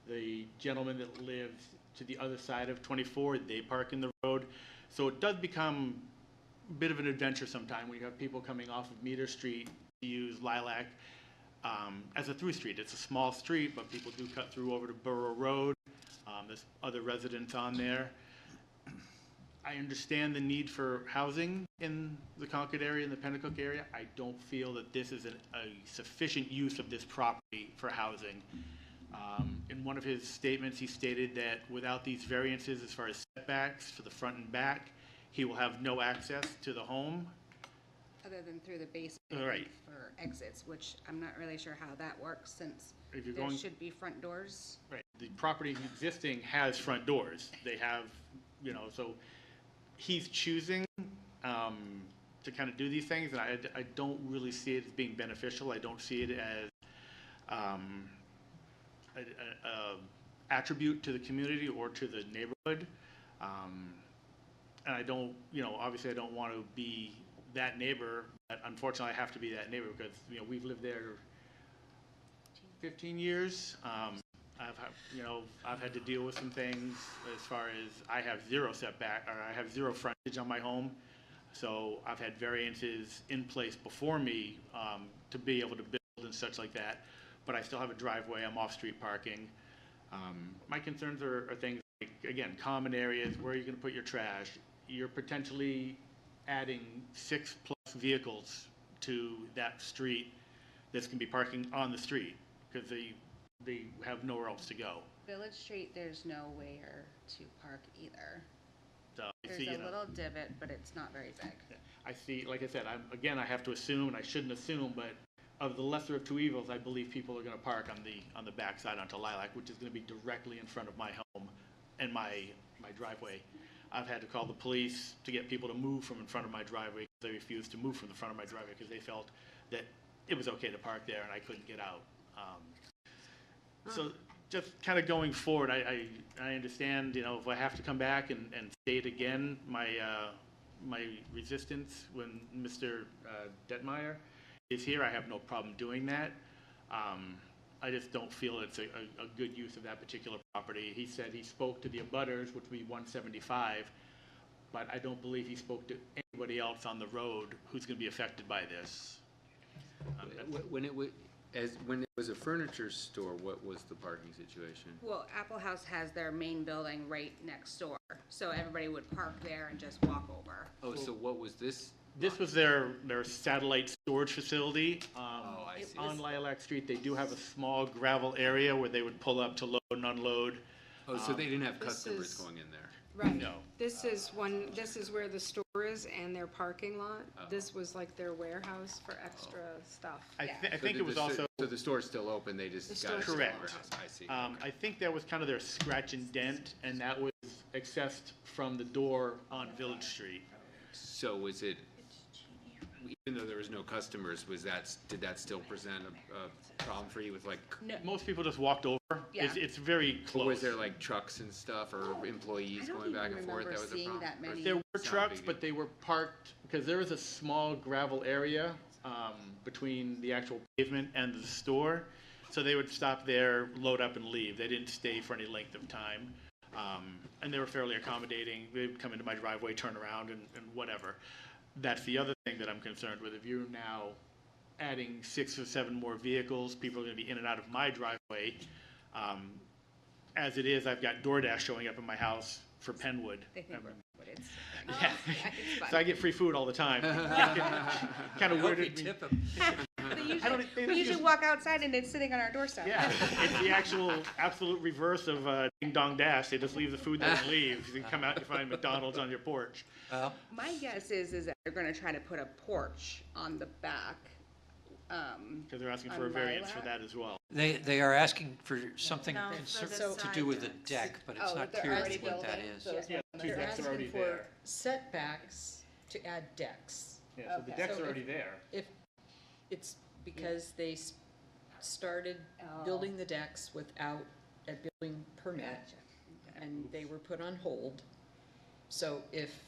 The gentleman that lives to the other side of 24, they park in the road. So it does become a bit of an adventure sometime when you have people coming off of Meter Street to use Lilac as a through street. It's a small street, but people do cut through over to Borough Road. There's other residents on there. I understand the need for housing in the Concord area, in the Pennacook area. I don't feel that this is a sufficient use of this property for housing. In one of his statements, he stated that without these variances as far as setbacks for the front and back, he will have no access to the home. Other than through the basement Right. for exits, which I'm not really sure how that works since If you're there going- should be front doors. Right, the property existing has front doors. They have, so he's choosing to kind of do these things, and I don't really see it as being beneficial. I don't see it as a attribute to the community or to the neighborhood. And I don't, obviously I don't want to be that neighbor, but unfortunately I have to be that neighbor because, we've lived there 15 years. I've had to deal with some things as far as I have zero setback, or I have zero frontage on my home. So I've had variances in place before me to be able to build and such like that. But I still have a driveway, I'm off-street parking. My concerns are things like, again, common areas, where you're gonna put your trash. You're potentially adding 6+ vehicles to that street that's gonna be parking on the street, because they have nowhere else to go. Village Street, there's nowhere to park either. So I There's see, a little divot, but it's not very big. I see, like I said, I have to assume, and I shouldn't assume, but of the lesser of two evils, I believe people are gonna park on the backside onto Lilac, which is gonna be directly in front of my home and my driveway. I've had to call the police to get people to move from in front of my driveway, because they refused to move from the front of my driveway, because they felt that it was okay to park there and I couldn't get out. So just kind of going forward, I understand, you know, if I have to come back and state again my resistance when Mr. Detmeyer is here, I have no problem doing that. I just don't feel it's a good use of that particular property. He said he spoke to the abutters, which would be 175, but I don't believe he spoke to anybody else on the road who's going to be affected by this. When it was a furniture store, what was the parking situation? Well, Apple House has their main building right next door, so everybody would park there and just walk over. Oh, so what was this? This was their satellite storage facility. I see. On Lilac Street, they do have a small gravel area where they would pull up to load and unload. Oh, so they didn't have This customers is- going in there? Right. No. This is where the store is and their parking lot. This was like their warehouse for extra stuff. I think it was also. So the store's still open, they just got it. Correct. I see. I think that was kind of their scratch and dent, and that was accessed from the door on Village Street. So was it, even though there was no customers, did that still present a problem for you with like? Most people just walked over. Yeah. It's very close. Or was there like trucks and stuff or employees going back and forth? That was a seeing problem? that many. There were It's not a trucks, big but they were parked, because there was a small gravel area between the actual pavement and the store. So they would stop there, load up and leave. They didn't stay for any length of time. And they were fairly accommodating. They would come into my driveway, turn around and whatever. That's the other thing that I'm concerned with. If you're now adding 6 or 7 more vehicles, people are going to be in and out of my driveway. As it is, I've got DoorDash showing up in my house for Penwood. They think we're, but it's. Yeah. It's fine. So I get free food all the time. Kind of weirded me. Tip them. We usually walk outside and it's sitting on our doorstep. Yeah, it's the actual absolute reverse of Ding Dong Dash. They just leave the food there and leave. You come out and you find McDonald's on your porch. Well, My guess is that they're gonna try to put a porch on the back. Because they're asking for a On variance for Lilac? that as well. they are asking for something No, for the to do with the side deck, but it's Oh, not they're clear already what that building is. those Yeah, ones. two They're decks are already asking for there. setbacks to add decks. Yeah, so the Okay. decks So are if- already there. If, it's because they started building the decks without a building permit, and they were put on hold. So if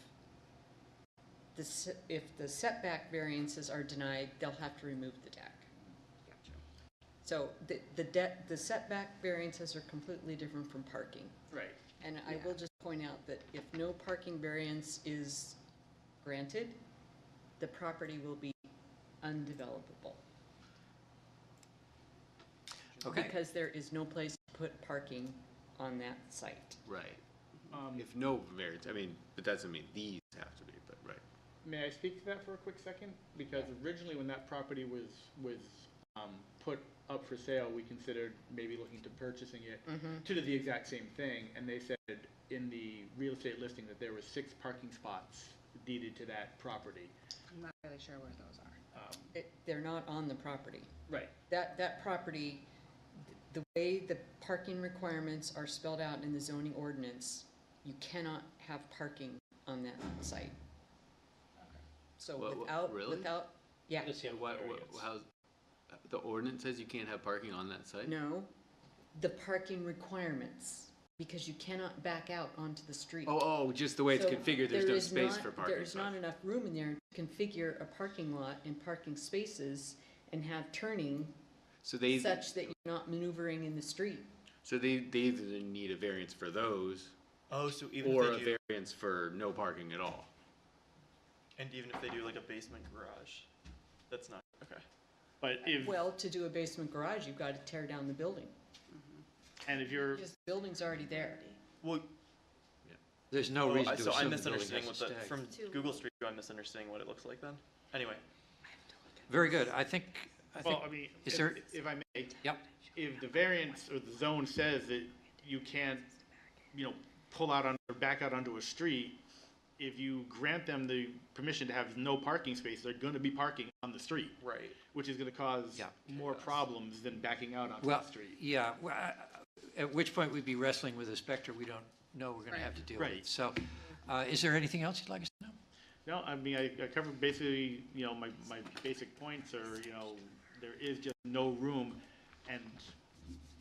the setback variances are denied, they'll have to remove the deck. So the setback variances are completely different from parking. Right. And I will just point out that if no parking variance is granted, the property will be undevelopable. Okay. Because there is no place to put parking on that site. Right. If no variance, I mean, but that doesn't mean these have to be, but right. May I speak to that for a quick second? Because originally when that property was put up for sale, we considered maybe looking to purchasing it to do the exact same thing. And they said in the real estate listing that there were 6 parking spots deeded to that property. I'm not really sure where those are. They're not on the property. Right. That property, the way the parking requirements are spelled out in the zoning ordinance, you cannot have parking on that site. So really? yeah. How's, the ordinance says you can't have parking on that site? No, the parking requirements, because you cannot back out onto the street. Oh, just the way it's So configured, there's there no is space not- for parking. There is not enough room in there to configure a parking lot and parking spaces and have turning So they, such that you're not maneuvering in the street. so they either need a variance for those, Oh, so even or if a they do, variance for no parking at all. and even if they do like a basement garage, that's not, okay. But if, Well, to do a basement garage, you've got to tear down the building. and if you're, Because the building's already there. Well, There's no reason to so assume I'm the building misunderstanding what has to the, stay. from Google Street View, I'm misunderstanding what it looks like then. Anyway, Very good. I think, well, I mean, is there, if I may, yep. if the variance or the zone says that you can't, pull out on or back out onto a street, if you grant them the permission to have no parking space, they're going to be parking on the street, right. which is going to cause Yeah. more problems than backing out onto Well, the street. yeah, at which point we'd be wrestling with a specter we don't know we're going to have to deal Right. with. So is there anything else you'd like us to know? No, I mean, I covered basically, my basic points are, there is just no room. And,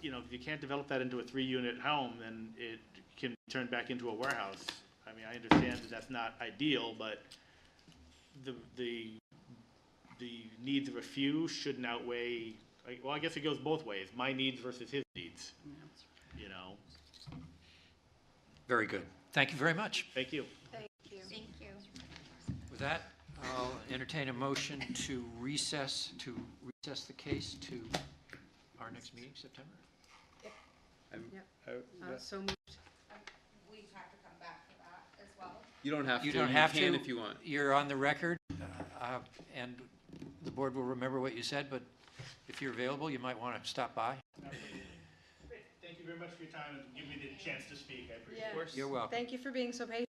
if you can't develop that into a 3-unit home, then it can be turned back into a warehouse. I mean, I understand that that's not ideal, but the needs of a few shouldn't outweigh, well, I guess it goes both ways, my needs versus his needs, Very good. Thank you very much. Thank you. Thank you. Thank you. With that, I'll entertain a motion to recess the case to our next meeting, September. So moved. We have to come back for that as well. You don't have to. You don't have to. You can if you want. You're on the record, and the board will remember what you said, but if you're available, you might want to stop by. Great. Thank you very much for your time and giving me the chance to speak. I appreciate it. You're welcome. Thank you for being so patient.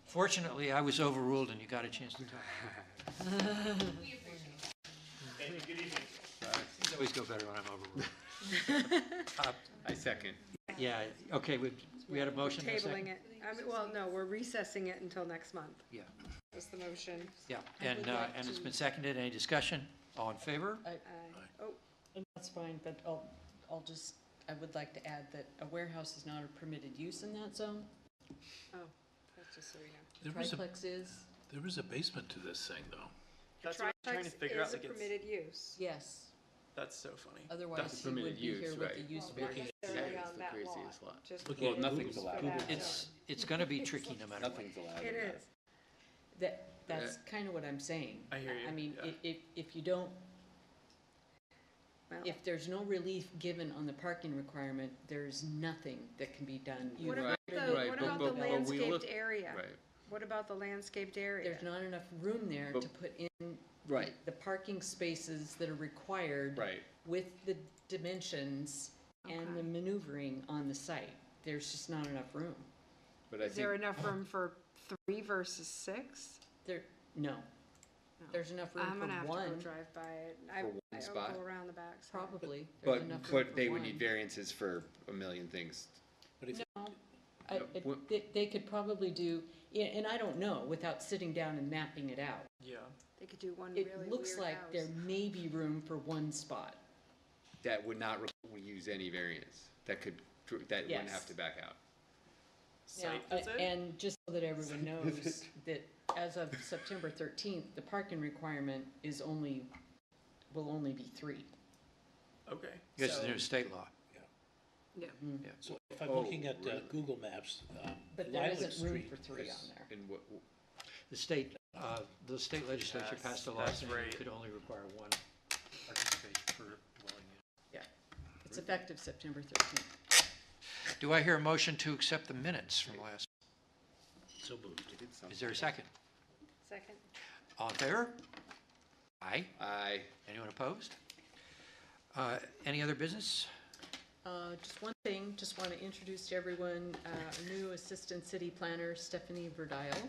Fortunately, I was overruled and you got a chance to talk. Thank you. Good evening. Things always go better when I'm overruled. I second. Yeah, okay, we had a motion and a second? Tabling it. Well, no, we're recessing it until next month. Yeah, That's the motion. yeah, and it's been seconded. Any discussion? All in favor? Oh, And that's fine, but I would like to add that a warehouse is not a permitted use in that zone. oh, that's just so you know. Triplex is. There is a basement to this thing, though. That's what I'm trying to figure out. Triplex is Like a it's, permitted use. Yes, that's so funny. otherwise That's he would permitted be here use, with right. the use Well, not variance. necessarily That is on the that craziest lot, lot. just Looking for at nothing's for allowed. that It's going to be tricky no matter what. Nothing's allowed. zone. in It that. is. That's kind of what I'm saying. I hear you, I mean, yeah. if you don't, Well, if there's no relief given on the parking requirement, there's nothing that can be done. What Right, about the, right, what but- about but- the but we landscaped look- area? Right. What about the landscaped area? There's not enough room there But- to put in Right. the parking spaces that are required Right. with the dimensions and the maneuvering on the site. There's just not enough room. But I Is there think enough room for 3 versus 6? No. There's enough room I'm gonna have for to go one, drive by it. For one I'll spot? go around the back side. probably. There's enough room but for they would one. need variances for a million things. But if No, What- they could probably do, yeah, and I don't know, without sitting down and mapping it out. Yeah. They could do one really It weird looks like house. there may be room for one spot. That would not use any variance. That wouldn't Yes. have to back out. Now, Site visit? and just so that everyone knows, that as of September 13th, the parking requirement will only be 3. Okay. Because of the So- new state law. Yeah. Yeah. So if I'm Oh, looking at really? Google Maps, But there Lilac isn't room Street. for 3 on there. And what, The state legislature Yes, passed a law that's saying you right. could only require one parking space per dwelling unit. Yeah. It's effective September 13th. Do I hear a motion to accept the minutes from last? so moved. Is there a second? Second? All in favor? Aye. I, Anyone opposed? Any other business? Just one thing, just want to introduce to everyone, our new Assistant City Planner, Stephanie Verdile.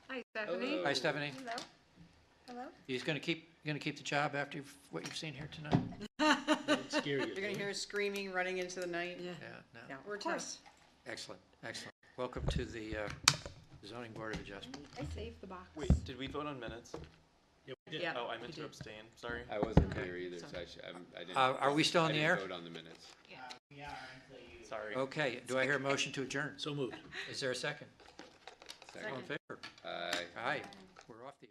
Hi, Stephanie. Hi, Stephanie. Hello? Hello? He's going to keep the job after what you've seen here tonight? Scare you. You're gonna hear us screaming, running into the night. Yeah, no. Yeah, We're of course. Excellent, excellent. Welcome to the Zoning Board of Adjustment. I saved the box. Wait, did we vote on minutes? Yeah, we did. Yeah. Oh, I meant we to did. abstain. Sorry. I wasn't here either, so I didn't. Are we still in I the didn't air? vote on the minutes. Sorry. Okay, do I hear a motion to adjourn? So moved. Is there a second? Second. All in favor? Aye. Aye. We're off the air.